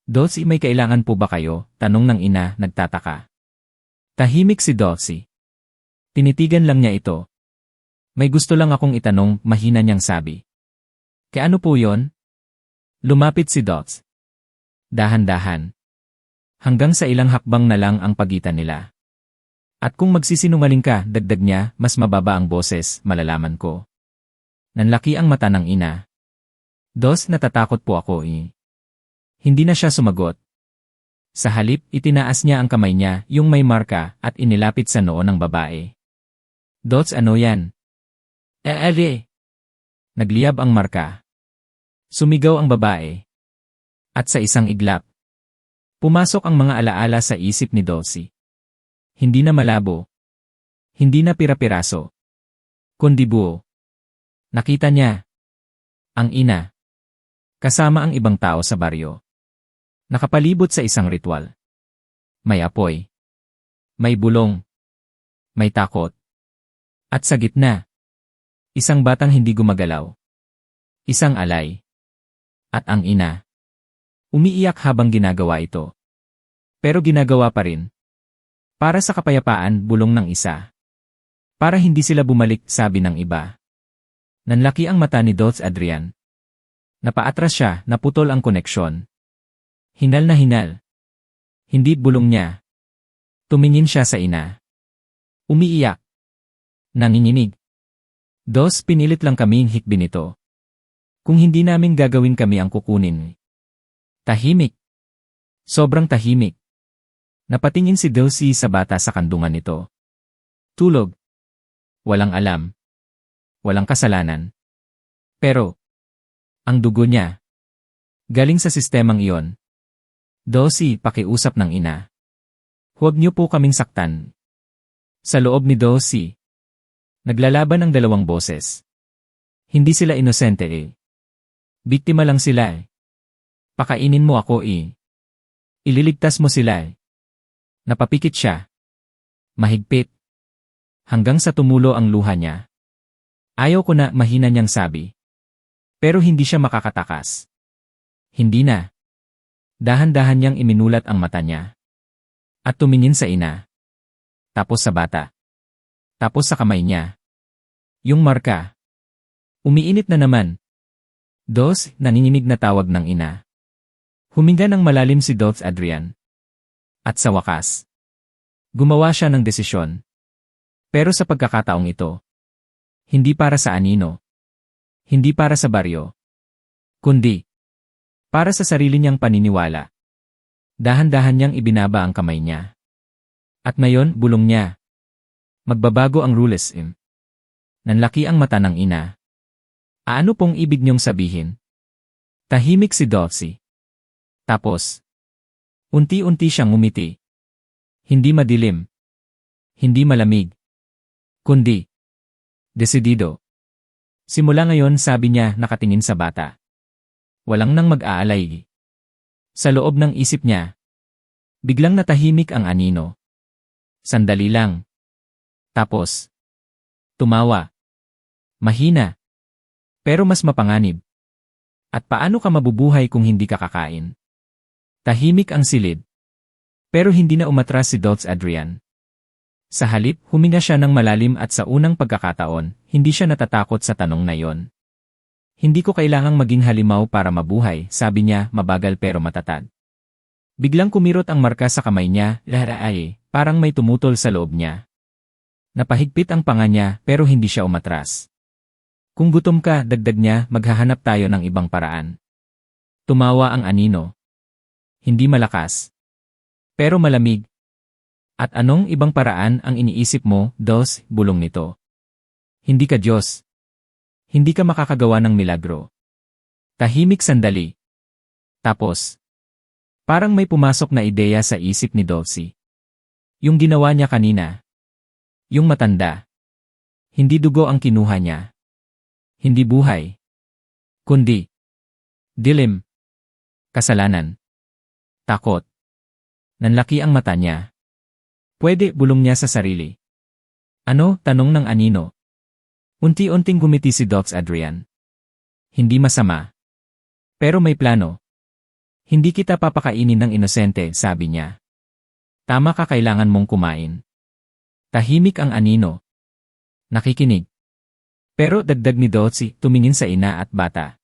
Dulce, may kailangan po ba kayo? Tanong ng ina, nagtataka. Tahimik si Dulce. Tinitigan lang niya ito. May gusto lang akong itanong, mahina niyang sabi. Kaya ano po yon? Lumapit si Dulce. Dahan-dahan. Hanggang sa ilang hakbang na lang ang pagitan nila. At kung magsisinungaling ka, dagdag niya, mas mababa ang boses, malalaman ko. Nanlaki ang mata ng ina. Dos, natatakot po ako eh. Hindi na siya sumagot. Sa halip, itinaas niya ang kamay niya, yung may marka, at inilapit sa noo ng babae. Dos, ano yan? Nagliyab ang marka. Sumigaw ang babae. At sa isang iglap, pumasok ang mga alaala sa isip ni Dulce. Hindi na malabo. Hindi na pira-piraso. Kundi buo. Nakita niya ang ina, kasama ang ibang tao sa baryo. Nakapalibot sa isang ritual. May apoy. May bulong. May takot. At sa gitna, isang batang hindi gumagalaw. Isang alay. At ang ina, umiiyak habang ginagawa ito. Pero ginagawa pa rin. Para sa kapayapaan, bulong ng isa. Para hindi sila bumalik, sabi ng iba. Nanlaki ang mata ni Dolce Adrian. Napaatras siya, naputol ang koneksyon. Hinal na hinal. Hindi bulong niya. Tumingin siya sa ina. Umiiyak. Nanginginig. Dos, pinilit lang kaming hikbin ito. Kung hindi namin gagawin, kami ang kukunin. Tahimik. Sobrang tahimik. Napatingin si Dulcie sa bata sa kandungan nito. Tulog. Walang alam. Walang kasalanan. Pero, ang dugo niya, galing sa sistemang iyon. Dulcie, pakiusap ng ina. Huwag niyo po kaming saktan. Sa loob ni Dulcie, naglalaban ang dalawang boses. Hindi sila inosente eh. Biktima lang sila eh. Pakainin mo ako eh. Ililigtas mo sila eh. Napapikit siya. Mahigpit. Hanggang sa tumulo ang luha niya. Ayaw ko na, mahina niyang sabi. Pero hindi siya makakatakas. Hindi na. Dahan-dahan niyang iminulat ang mata niya. At tumingin sa ina. Tapos sa bata. Tapos sa kamay niya. Yung marka. Umiinit na naman. Dos, nanginginig na tawag ng ina. Huminga ng malalim si Dolce Adrian. At sa wakas, gumawa siya ng desisyon. Pero sa pagkakataong ito, hindi para sa anino. Hindi para sa baryo. Kundi, para sa sarili niyang paniniwala. Dahan-dahan niyang ibinaba ang kamay niya. At ngayon, bulong niya. Magbabago ang rules. Nanlaki ang mata ng ina. Ano pong ibig niyong sabihin? Tahimik si Dulcie. Tapos, unti-unti siyang ngumiti. Hindi madilim. Hindi malamig. Kundi, desidido. Simula ngayon, sabi niya, nakatingin sa bata. Walang nang mag-aalay. Sa loob ng isip niya, biglang natahimik ang anino. Sandali lang. Tapos, tumawa. Mahina. Pero mas mapanganib. At paano ka mabubuhay kung hindi ka kakain? Tahimik ang silid. Pero hindi na umatras si Dolce Adrian. Sa halip, huminga siya ng malalim at sa unang pagkakataon, hindi siya natatakot sa tanong na yon. Hindi ko kailangang maging halimaw para mabuhay, sabi niya, mabagal pero matatag. Biglang kumirot ang marka sa kamay niya, parang may tumutol sa loob niya. Napahigpit ang panga niya pero hindi siya umatras. Kung gutom ka, dagdag niya, maghahanap tayo ng ibang paraan. Tumawa ang anino. Hindi malakas. Pero malamig. At anong ibang paraan ang iniisip mo, Dos, bulong nito? Hindi ka Diyos. Hindi ka makakagawa ng milagro. Tahimik sandali. Tapos, parang may pumasok na ideya sa isip ni Dulcie. Yung ginawa niya kanina. Yung matanda. Hindi dugo ang kinuha niya. Hindi buhay. Kundi, dilim. Kasalanan. Takot. Nanlaki ang mata niya. Pwede, bulong niya sa sarili. Ano, tanong ng anino. Unti-unting gumiti si Dolce Adrian. Hindi masama. Pero may plano. Hindi kita papakainin ng inosente, sabi niya. Tama ka, kailangan mong kumain. Tahimik ang anino. Nakikinig. Pero dagdag ni Dulcie, tumingin sa ina at bata.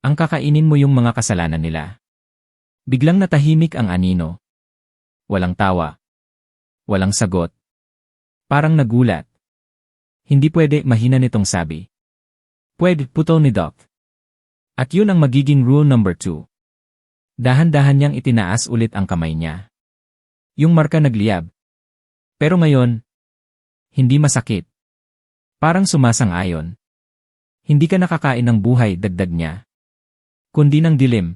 Ang kakainin mo yung mga kasalanan nila. Biglang natahimik ang anino. Walang tawa. Walang sagot. Parang nagulat. Hindi pwede, mahina nitong sabi. Pwede, putol ni Doc. At yun ang magiging rule number 2. Dahan-dahan niyang itinaas ulit ang kamay niya. Yung marka nagliyab. Pero ngayon, hindi masakit. Parang sumasang-ayon. Hindi ka nakakain ng buhay, dagdag niya. Kundi ng dilim.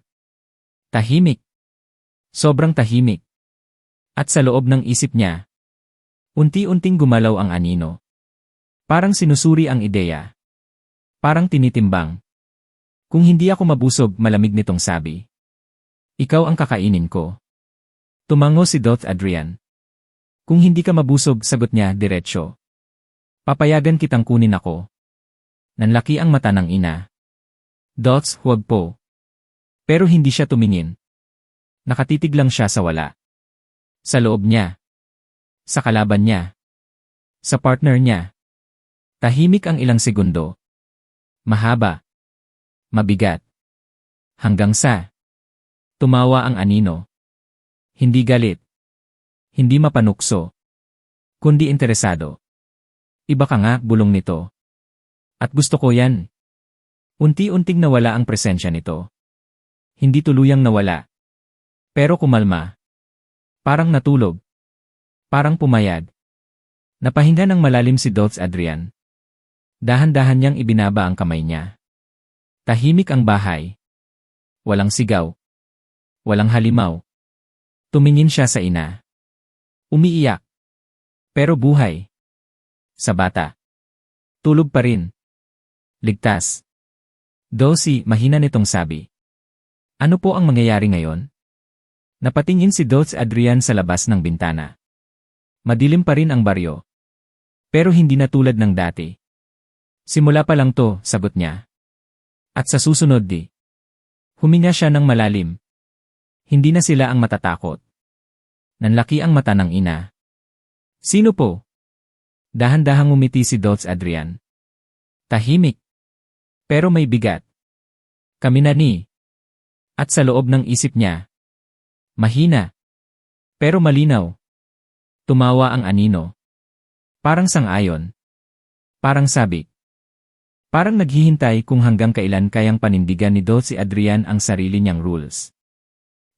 Tahimik. Sobrang tahimik. At sa loob ng isip niya, unti-unting gumalaw ang anino. Parang sinusuri ang ideya. Parang tinitimbang. Kung hindi ako mabusog, malamig nitong sabi. Ikaw ang kakainin ko. Tumango si Dot Adrian. Kung hindi ka mabusog, sagot niya diretsyo. Papayagan kitang kunin ako. Nanlaki ang mata ng ina. Dots, huwag po. Pero hindi siya tumingin. Nakatitig lang siya sa wala. Sa loob niya. Sa kalaban niya. Sa partner niya. Tahimik ang ilang segundo. Mahaba. Mabigat. Hanggang sa tumawa ang anino. Hindi galit. Hindi mapanukso. Kundi interesado. Iba ka nga, bulong nito. At gusto ko yan. Unti-unting nawala ang presensya nito. Hindi tuluyang nawala. Pero kumalma. Parang natulog. Parang pumayag. Napahinga ng malalim si Dots Adrian. Dahan-dahan niyang ibinaba ang kamay niya. Tahimik ang bahay. Walang sigaw. Walang halimaw. Tumingin siya sa ina. Umiiyak. Pero buhay. Sa bata. Tulog pa rin. Ligtas. Dosi, mahina nitong sabi. Ano po ang mangyayari ngayon? Napatingin si Dots Adrian sa labas ng bintana. Madilim pa rin ang baryo. Pero hindi na tulad ng dati. Simula pa lang to, sagot niya. At sa susunod di. Huminga siya ng malalim. Hindi na sila ang matatakot. Nanlaki ang mata ng ina. Sino po? Dahan-dahang umiti si Dots Adrian. Tahimik. Pero may bigat. Kami na ni. At sa loob ng isip niya. Mahina. Pero malinaw. Tumawa ang anino. Parang sang-ayon. Parang sabik. Parang naghihintay kung hanggang kailan kayang panindigan ni Dots Adrian ang sarili niyang rules.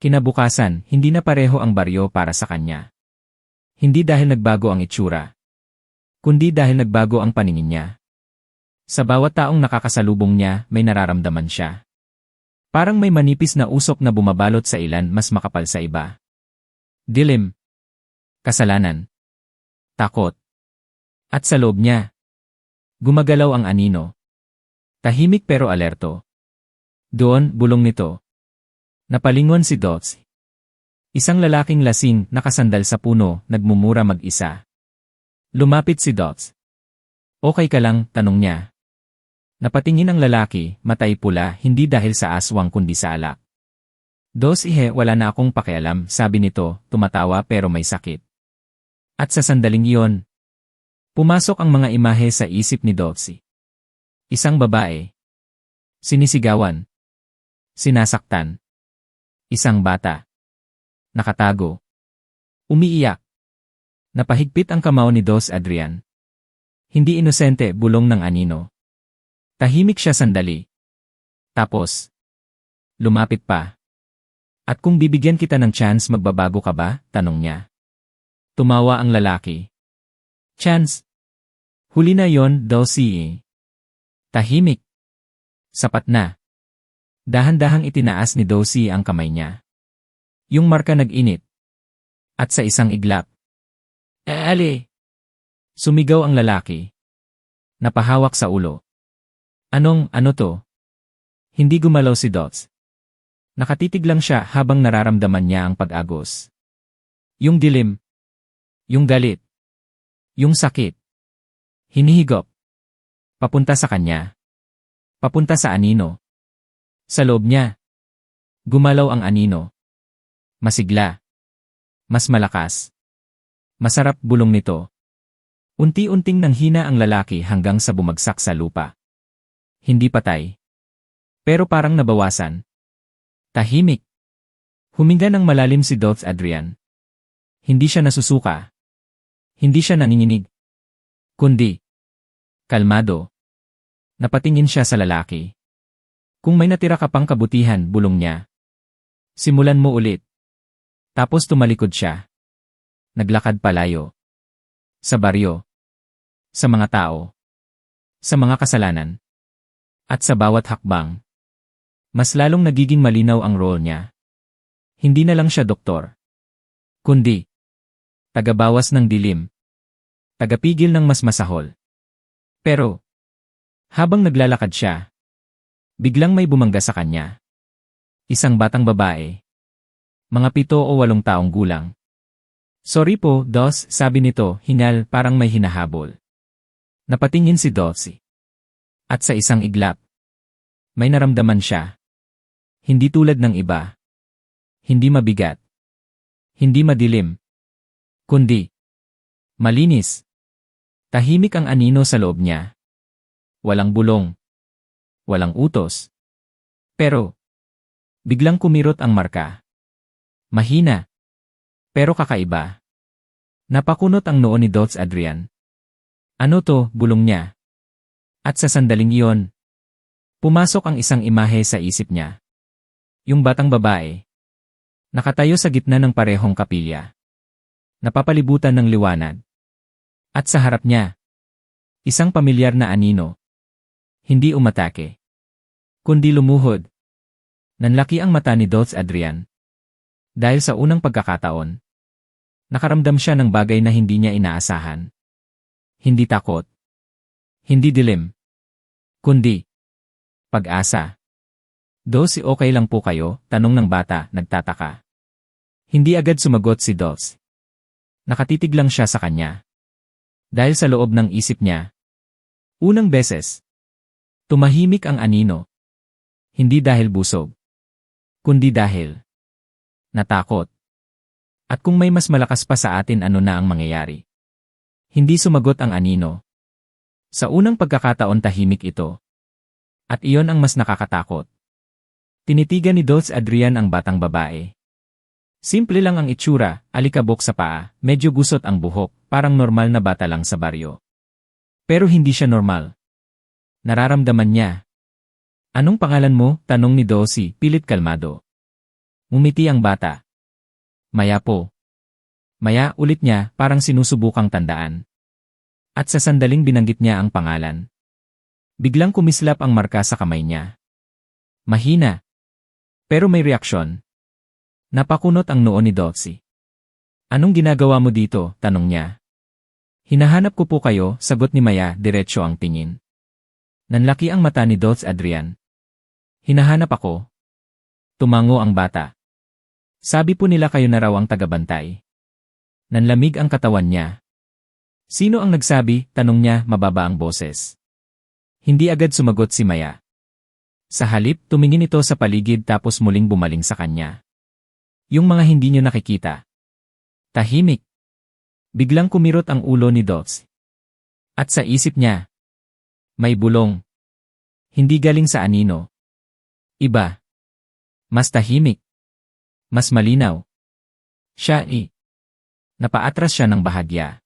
Kinabukasan, hindi na pareho ang baryo para sa kanya. Hindi dahil nagbago ang itsura. Kundi dahil nagbago ang paningin niya. Sa bawat taong nakakasalubong niya, may nararamdaman siya. Parang may manipis na usok na bumabalot sa ilan mas makapal sa iba. Dilim. Kasalanan. Takot. At sa loob niya. Gumagalaw ang anino. Tahimik pero alerto. Doon, bulong nito. Napalingon si Dots. Isang lalaking lasing, nakasandal sa puno, nagmumura mag-isa. Lumapit si Dots. Okay ka lang, tanong niya. Napatingin ang lalaki, matay pula, hindi dahil sa aswang kundi sa alak. Dots, wala na akong pakialam, sabi nito, tumatawa pero may sakit. At sa sandaling iyon, pumasok ang mga imahe sa isip ni Dots. Isang babae. Sinisigawan. Sinasaktan. Isang bata. Nakatago. Umiiyak. Napahigpit ang kamao ni Dots Adrian. Hindi inosente, bulong ng anino. Tahimik siya sandali. Tapos, lumapit pa. At kung bibigyan kita ng chance, magbabago ka ba? Tanong niya. Tumawa ang lalaki. Chance? Huli na yon, Dosi. Tahimik. Sapat na. Dahan-dahang itinaas ni Dosi ang kamay niya. Yung marka nag-init. At sa isang iglap. Ali! Sumigaw ang lalaki. Napahawak sa ulo. Ano to? Hindi gumalaw si Dots. Nakatitig lang siya habang nararamdaman niya ang pag-agos. Yung dilim. Yung galit. Yung sakit. Hinihigop. Papunta sa kanya. Papunta sa anino. Sa loob niya. Gumalaw ang anino. Masigla. Mas malakas. Masarap, bulong nito. Unti-unting nanghina ang lalaki hanggang sa bumagsak sa lupa. Hindi patay. Pero parang nabawasan. Tahimik. Huminga ng malalim si Dots Adrian. Hindi siya nasusuka. Hindi siya nanginginig. Kundi. Kalmado. Napatingin siya sa lalaki. Kung may natira ka pang kabutihan, bulong niya. Simulan mo ulit. Tapos tumalikod siya. Naglakad palayo. Sa baryo. Sa mga tao. Sa mga kasalanan. At sa bawat hakbang. Mas lalong nagiging malinaw ang role niya. Hindi na lang siya doktor. Kundi. Tagabawas ng dilim. Tagapigil ng mas masahol. Pero. Habang naglalakad siya, biglang may bumangga sa kanya. Isang batang babae. Mga 7 o 8 taong gulang. Sorry po, Dos, sabi nito, hingal, parang may hinahabol. Napatingin si Dossie. At sa isang iglap, may naramdaman siya. Hindi tulad ng iba. Hindi mabigat. Hindi madilim. Kundi malinis. Tahimik ang anino sa loob niya. Walang bulong. Walang utos. Pero biglang kumirot ang marka. Mahina. Pero kakaiba. Napakunot ang noo ni Dots Adrian. Ano to, bulong niya. At sa sandaling iyon, pumasok ang isang imahe sa isip niya. Yung batang babae. Nakatayo sa gitna ng parehong kapilya. Napapalibutan ng liwanag. At sa harap niya, isang pamilyar na anino. Hindi umatake. Kundi lumuhod. Nanlaki ang mata ni Dots Adrian. Dahil sa unang pagkakataon, nakaramdam siya ng bagay na hindi niya inaasahan. Hindi takot. Hindi dilim. Kundi pag-asa. Dos, okay lang po kayo? Tanong ng bata, nagtataka. Hindi agad sumagot si Dos. Nakatitig lang siya sa kanya. Dahil sa loob ng isip niya, unang beses, tumahimik ang anino. Hindi dahil busog, kundi dahil natakot. At kung may mas malakas pa sa atin, ano na ang mangyayari? Hindi sumagot ang anino. Sa unang pagkakataon tahimik ito. At iyon ang mas nakakatakot. Tinitigan ni Dots Adrian ang batang babae. Simple lang ang itsura, alikabok sa paa, medyo gusot ang buhok, parang normal na bata lang sa baryo. Pero hindi siya normal. Nararamdaman niya. Anong pangalan mo? Tanong ni Dossie, pilit kalmado. Umiti ang bata. Maya po. Maya, ulit niya, parang sinusubukang tandaan. At sa sandaling binanggit niya ang pangalan, biglang kumislap ang marka sa kamay niya. Mahina. Pero may reaksyon. Napakunot ang noo ni Dossie. Anong ginagawa mo dito? Tanong niya. Hinahanap ko po kayo, sagot ni Maya, diretso ang tingin. Nanlaki ang mata ni Dots Adrian. Hinahanap ako. Tumango ang bata. Sabi po nila kayo na raw ang tagabantay. Nanlamig ang katawan niya. Sino ang nagsabi? Tanong niya, mababa ang boses. Hindi agad sumagot si Maya. Sa halip, tumingin ito sa paligid tapos muling bumaling sa kanya. Yung mga hindi niyo nakikita. Tahimik. Biglang kumirot ang ulo ni Dots. At sa isip niya, may bulong. Hindi galing sa anino. Iba. Mas tahimik. Mas malinaw. Napaatras siya ng bahagya.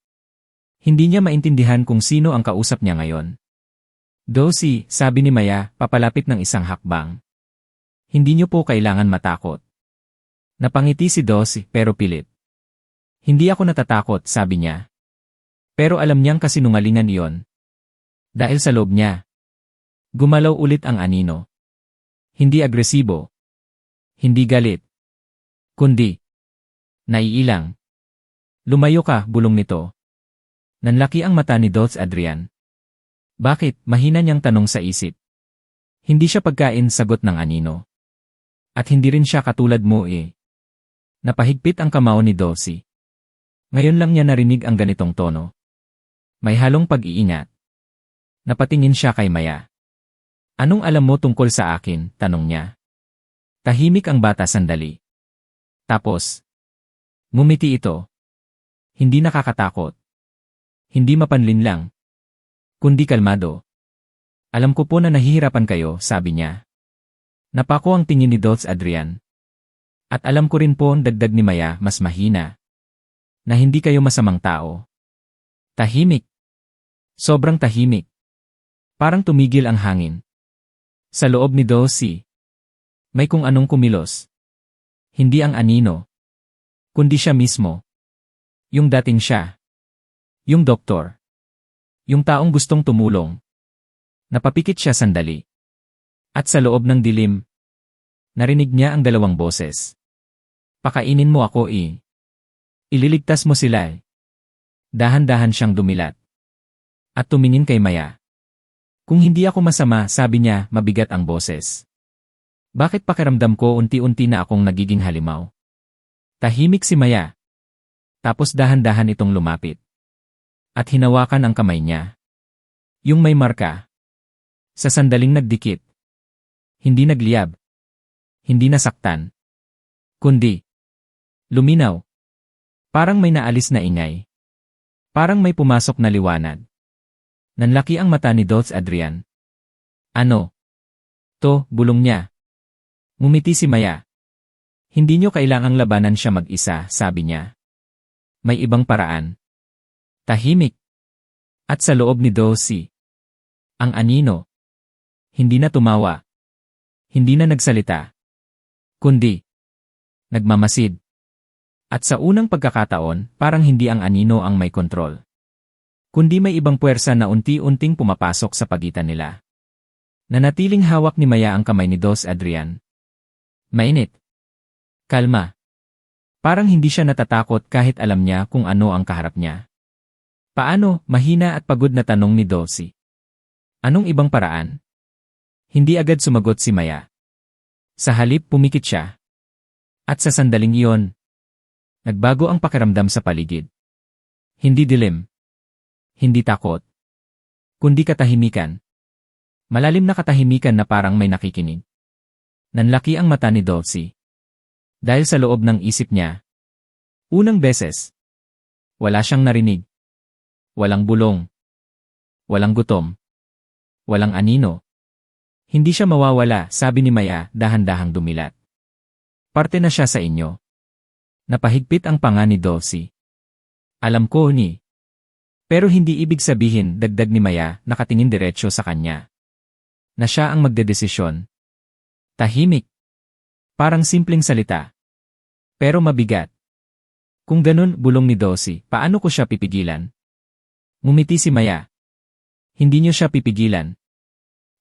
Hindi niya maintindihan kung sino ang kausap niya ngayon. Dossie, sabi ni Maya, papalapit ng isang hakbang. Hindi niyo po kailangan matakot. Napangiti si Dossie, pero pilit. Hindi ako natatakot, sabi niya. Pero alam niyang kasinungalingan iyon. Dahil sa loob niya. Gumalaw ulit ang anino. Hindi agresibo. Hindi galit. Kundi naiilang. Lumayo ka, bulong nito. Nanlaki ang mata ni Dots Adrian. Bakit? Mahina niyang tanong sa isip. Hindi siya pagkain, sagot ng anino. At hindi rin siya katulad mo Napahigpit ang kamao ni Dossie. Ngayon lang niya narinig ang ganitong tono. May halong pag-iingat. Napatingin siya kay Maya. Anong alam mo tungkol sa akin? Tanong niya. Tahimik ang bata sandali. Tapos, ngumiti ito. Hindi nakakatakot. Hindi mapanlinlang. Kundi kalmado. Alam ko po na nahihirapan kayo, sabi niya. Napako ang tingin ni Dots Adrian. At alam ko rin po, dagdag ni Maya, mas mahina. Na hindi kayo masamang tao. Tahimik. Sobrang tahimik. Parang tumigil ang hangin. Sa loob ni Dossie, may kung anong kumilos. Hindi ang anino. Kundi siya mismo. Yung dating siya. Yung doktor. Yung taong gustong tumulong. Napapikit siya sandali. At sa loob ng dilim, narinig niya ang dalawang boses. Pakainin mo ako Ililigtas mo sila Dahan-dahan siyang dumilat. At tumingin kay Maya. Kung hindi ako masama, sabi niya, mabigat ang boses. Bakit pakiramdam ko unti-unti na akong nagiging halimaw? Tahimik si Maya. Tapos dahan-dahan itong lumapit. At hinawakan ang kamay niya. Yung may marka. Sa sandaling nagdikit. Hindi nagliyab. Hindi nasaktan. Kundi. Luminaw. Parang may naalis na ingay. Parang may pumasok na liwanag. Nanlaki ang mata ni Dulce Adrian. Ano? To, bulong niya. Ngumiti si Maya. Hindi niyo kailangang labanan siya mag-isa, sabi niya. May ibang paraan. Tahimik. At sa loob ni Dulce. Ang anino. Hindi na tumawa. Hindi na nagsalita. Kundi. Nagmamasid. At sa unang pagkakataon, parang hindi ang anino ang may kontrol. Kundi may ibang puwersa na unti-unting pumapasok sa pagitan nila. Nanatiling hawak ni Maya ang kamay ni Dulce Adrian. Mainit. Kalma. Parang hindi siya natatakot kahit alam niya kung ano ang kaharap niya. Paano? Mahina at pagod na tanong ni Dulce. Anong ibang paraan? Hindi agad sumagot si Maya. Sa halip pumikit siya. At sa sandaling iyon, nagbago ang pakiramdam sa paligid. Hindi dilim. Hindi takot. Kundi katahimikan. Malalim na katahimikan na parang may nakikinig. Nanlaki ang mata ni Dulce. Dahil sa loob ng isip niya. Unang beses. Wala siyang narinig. Walang bulong. Walang gutom. Walang anino. Hindi siya mawawala, sabi ni Maya, dahan-dahang dumilat. Parte na siya sa inyo. Napahigpit ang panga ni Dulce. Alam ko ni. Pero hindi ibig sabihin, dagdag ni Maya, nakatingin diretsyo sa kanya. Na siya ang magdedesisyon. Tahimik. Parang simpleng salita. Pero mabigat. Kung ganun, bulong ni Dulce, paano ko siya pipigilan? Ngumiti si Maya. Hindi niyo siya pipigilan.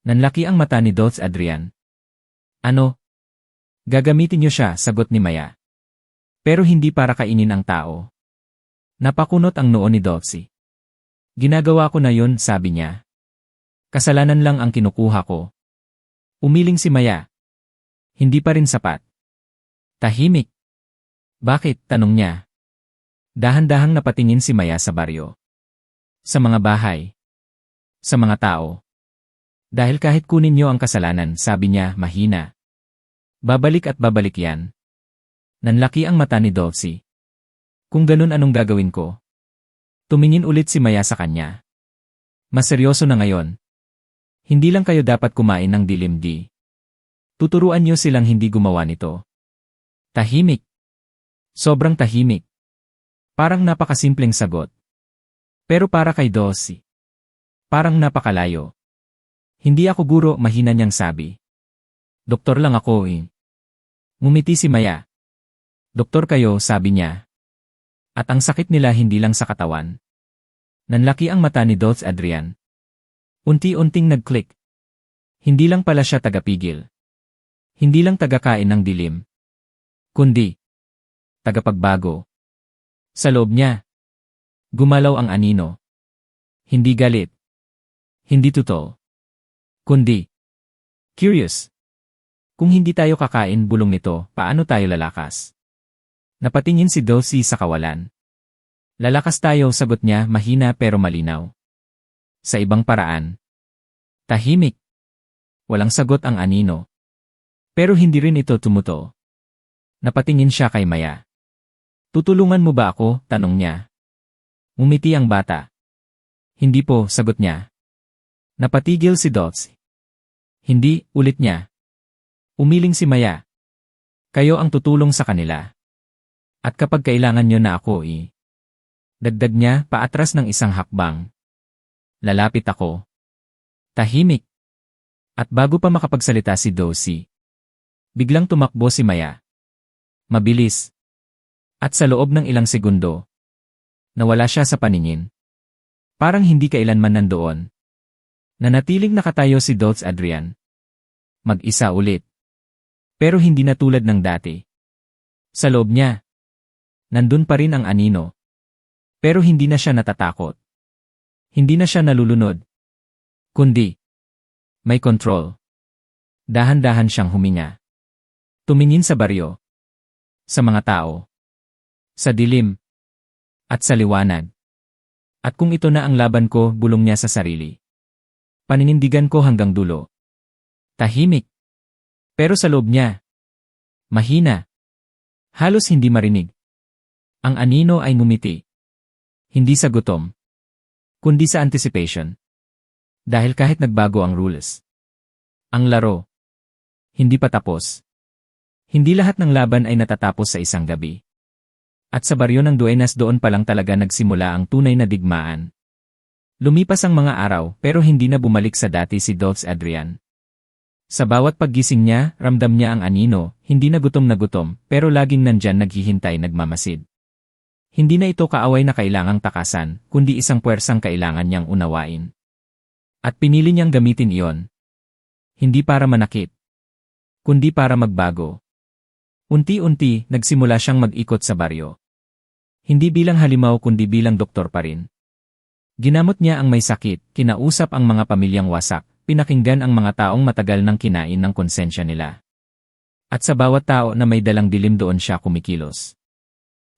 Nanlaki ang mata ni Dulce Adrian. Ano? Gagamitin niyo siya, sagot ni Maya. Pero hindi para kainin ang tao. Napakunot ang noo ni Dulce. Ginagawa ko na yun, sabi niya. Kasalanan lang ang kinukuha ko. Umiling si Maya. Hindi pa rin sapat. Tahimik. Bakit? Tanong niya. Dahan-dahang napatingin si Maya sa baryo. Sa mga bahay. Sa mga tao. Dahil kahit kunin niyo ang kasalanan, sabi niya, mahina. Babalik at babalik yan. Nanlaki ang mata ni Dulce. Kung ganun, anong gagawin ko? Tumingin ulit si Maya sa kanya. Mas seryoso na ngayon. Hindi lang kayo dapat kumain ng dilim di. Tuturuan niyo silang hindi gumawa nito. Tahimik. Sobrang tahimik. Parang napakasimpleng sagot. Pero para kay Dulce. Parang napakalayo. Hindi ako guro, mahina niyang sabi. Doktor lang ako eh. Ngumiti si Maya. Doktor kayo, sabi niya. At ang sakit nila hindi lang sa katawan. Nanlaki ang mata ni Dulce Adrian. Unti-unting nag-click. Hindi lang pala siya tagapigil. Hindi lang tagakain ng dilim. Kundi tagapagbago. Sa loob niya. Gumalaw ang anino. Hindi galit. Hindi totoo. Kundi curious. Kung hindi tayo kakain, bulong nito, paano tayo lalakas? Napatingin si Dulce sa kawalan. Lalakas tayo, sagot niya, mahina pero malinaw. Sa ibang paraan. Tahimik. Walang sagot ang anino. Pero hindi rin ito tumuto. Napatingin siya kay Maya. Tutulungan mo ba ako? Tanong niya. Ngumiti ang bata. Hindi po, sagot niya. Napatigil si Dulce. Hindi, ulit niya. Umiling si Maya. Kayo ang tutulong sa kanila. At kapag kailangan nyo na ako dagdag niya, paatras ng isang hakbang. Lalapit ako. Tahimik. At bago pa makapagsalita si Dulce, biglang tumakbo si Maya. Mabilis. At sa loob ng ilang segundo, nawala siya sa paningin. Parang hindi kailanman nandoon. Nanatiling nakatayo si Dulce Adrian. Mag-isa ulit. Pero hindi na tulad ng dati. Sa loob niya, nandun pa rin ang anino. Pero hindi na siya natatakot. Hindi na siya nalulunod. Kundi, May control. Dahan-dahan siyang huminga. Tumingin sa baryo. Sa mga tao. Sa dilim. At sa liwanag. At kung ito na ang laban ko, bulong niya sa sarili. Paninindigan ko hanggang dulo. Tahimik. Pero sa loob niya. Mahina. Halos hindi marinig. Ang anino ay ngumiti. Hindi sa gutom. Kundi sa anticipation. Dahil kahit nagbago ang rules. Ang laro. Hindi pa tapos. Hindi lahat ng laban ay natatapos sa isang gabi. At sa baryo ng Duenas doon pa lang talaga nagsimula ang tunay na digmaan. Lumipas ang mga araw pero hindi na bumalik sa dati si Dulce Adrian. Sa bawat paggising niya, ramdam niya ang anino, hindi na gutom pero laging nandyan naghihintay nagmamasid. Hindi na ito kaaway na kailangang takasan, kundi isang puwersang kailangan niyang unawain. At pinili niyang gamitin iyon. Hindi para manakit, kundi para magbago. Unti-unti, nagsimula siyang mag-ikot sa baryo. Hindi bilang halimaw kundi bilang doktor pa rin. Ginamot niya ang may sakit, kinausap ang mga pamilyang wasak, pinakinggan ang mga taong matagal nang kinain ng konsensya nila. At sa bawat tao na may dalang dilim doon siya kumikilos.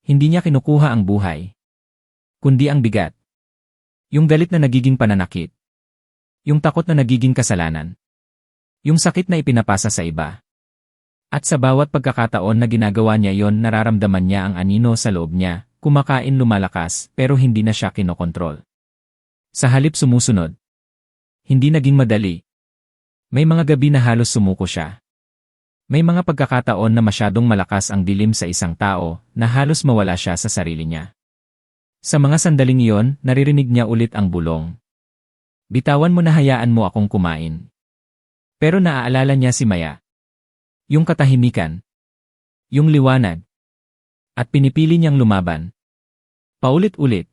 Hindi niya kinukuha ang buhay, kundi ang bigat. Yung galit na nagiging pananakit. Yung takot na nagiging kasalanan. Yung sakit na ipinapasa sa iba. At sa bawat pagkakataon na ginagawa niya yon, nararamdaman niya ang anino sa loob niya, kumakain lumalakas pero hindi na siya kinokontrol. Sa halip sumusunod. Hindi naging madali. May mga gabi na halos sumuko siya. May mga pagkakataon na masyadong malakas ang dilim sa isang tao na halos mawala siya sa sarili niya. Sa mga sandaling iyon, naririnig niya ulit ang bulong. Bitawan mo na, hayaan mo akong kumain. Pero naaalala niya si Maya. Yung katahimikan. Yung liwanag. At pinipili niyang lumaban. Paulit-ulit.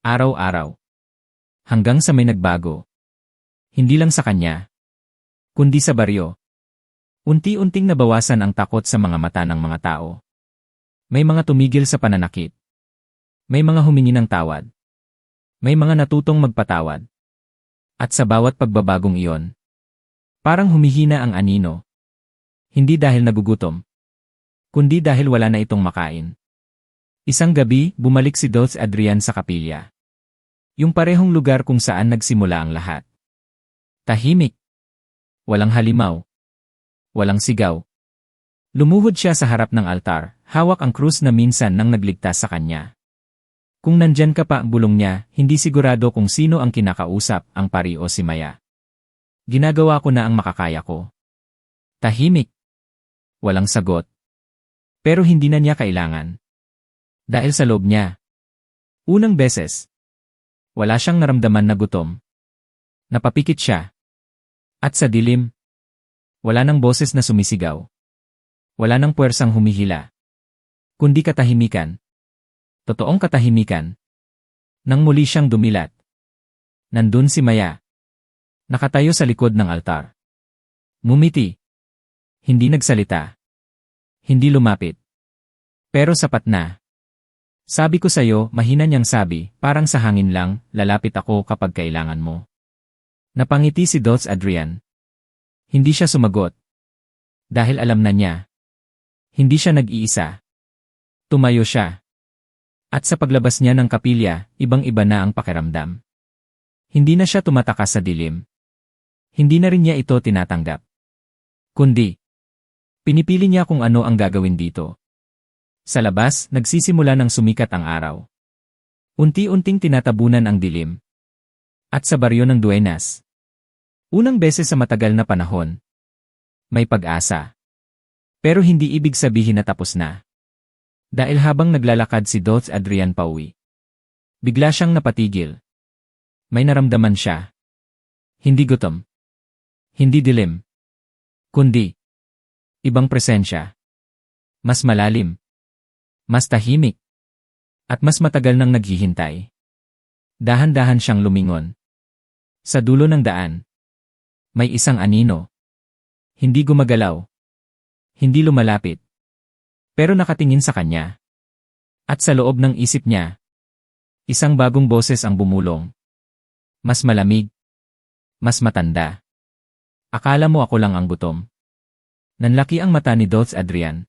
Araw-araw. Hanggang sa may nagbago. Hindi lang sa kanya. Kundi sa baryo. Unti-unting nabawasan ang takot sa mga mata ng mga tao. May mga tumigil sa pananakit. May mga humingi ng tawad. May mga natutong magpatawad. At sa bawat pagbabagong iyon, parang humihina ang anino. Hindi dahil nagugutom, kundi dahil wala na itong makain. Isang gabi, bumalik si Dulce Adrian sa kapilya. Yung parehong lugar kung saan nagsimula ang lahat. Tahimik. Walang halimaw. Walang sigaw. Lumuhod siya sa harap ng altar, hawak ang krus na minsan nang nagligtas sa kanya. Kung nandyan ka pa, bulong niya, hindi sigurado kung sino ang kinakausap, ang pari o si Maya. Ginagawa ko na ang makakaya ko. Tahimik. Walang sagot. Pero hindi na niya kailangan. Dahil sa loob niya. Unang beses. Wala siyang naramdaman na gutom. Napapikit siya. At sa dilim. Wala nang boses na sumisigaw. Wala nang puwersang humihila. Kundi katahimikan. Totoong katahimikan. Nang muli siyang dumilat. Nandun si Maya. Nakatayo sa likod ng altar. Ngumiti. Hindi nagsalita. Hindi lumapit. Pero sapat na. Sabi ko sa'yo, mahina niyang sabi, parang sa hangin lang, lalapit ako kapag kailangan mo. Napangiti si Dulce Adrian. Hindi siya sumagot. Dahil alam na niya. Hindi siya nag-iisa. Tumayo siya. At sa paglabas niya ng kapilya, ibang-iba na ang pakiramdam. Hindi na siya tumatakas sa dilim. Hindi na rin niya ito tinatanggap. Kundi, pinipili niya kung ano ang gagawin dito. Sa labas, nagsisimula ng sumikat ang araw. Unti-unting tinatabunan ang dilim. At sa baryo ng Duenas. Unang beses sa matagal na panahon. May pag-asa. Pero hindi ibig sabihin na tapos na. Dahil habang naglalakad si Dulce Adrian pauwi, bigla siyang napatigil. May naramdaman siya. Hindi gutom. Hindi dilim. Kundi, ibang presensya. Mas malalim. Mas tahimik. At mas matagal nang naghihintay. Dahan-dahan siyang lumingon. Sa dulo ng daan, may isang anino. Hindi gumagalaw. Hindi lumalapit. Pero nakatingin sa kanya. At sa loob ng isip niya, isang bagong boses ang bumulong. Mas malamig. Mas matanda. Akala mo ako lang ang gutom. Nanlaki ang mata ni Dulce Adrian.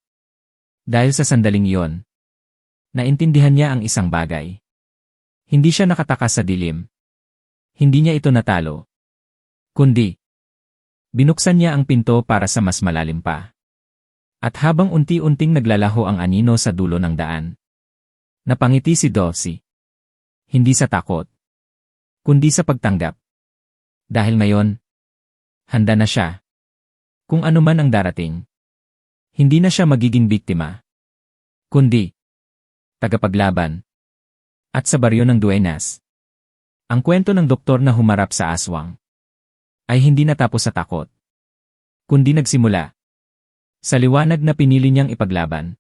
Dahil sa sandaling iyon, naintindihan niya ang isang bagay. Hindi siya nakatakas sa dilim. Hindi niya ito natalo. Kundi, binuksan niya ang pinto para sa mas malalim pa. At habang unti-unting naglalaho ang anino sa dulo ng daan, napangiti si Dulce. Hindi sa takot, kundi sa pagtanggap. Dahil ngayon, handa na siya. Kung ano man ang darating, hindi na siya magiging biktima, kundi tagapaglaban. At sa baryo ng Duenas, ang kwento ng doktor na humarap sa aswang ay hindi natapos sa takot, kundi nagsimula sa liwanag na pinili niyang ipaglaban.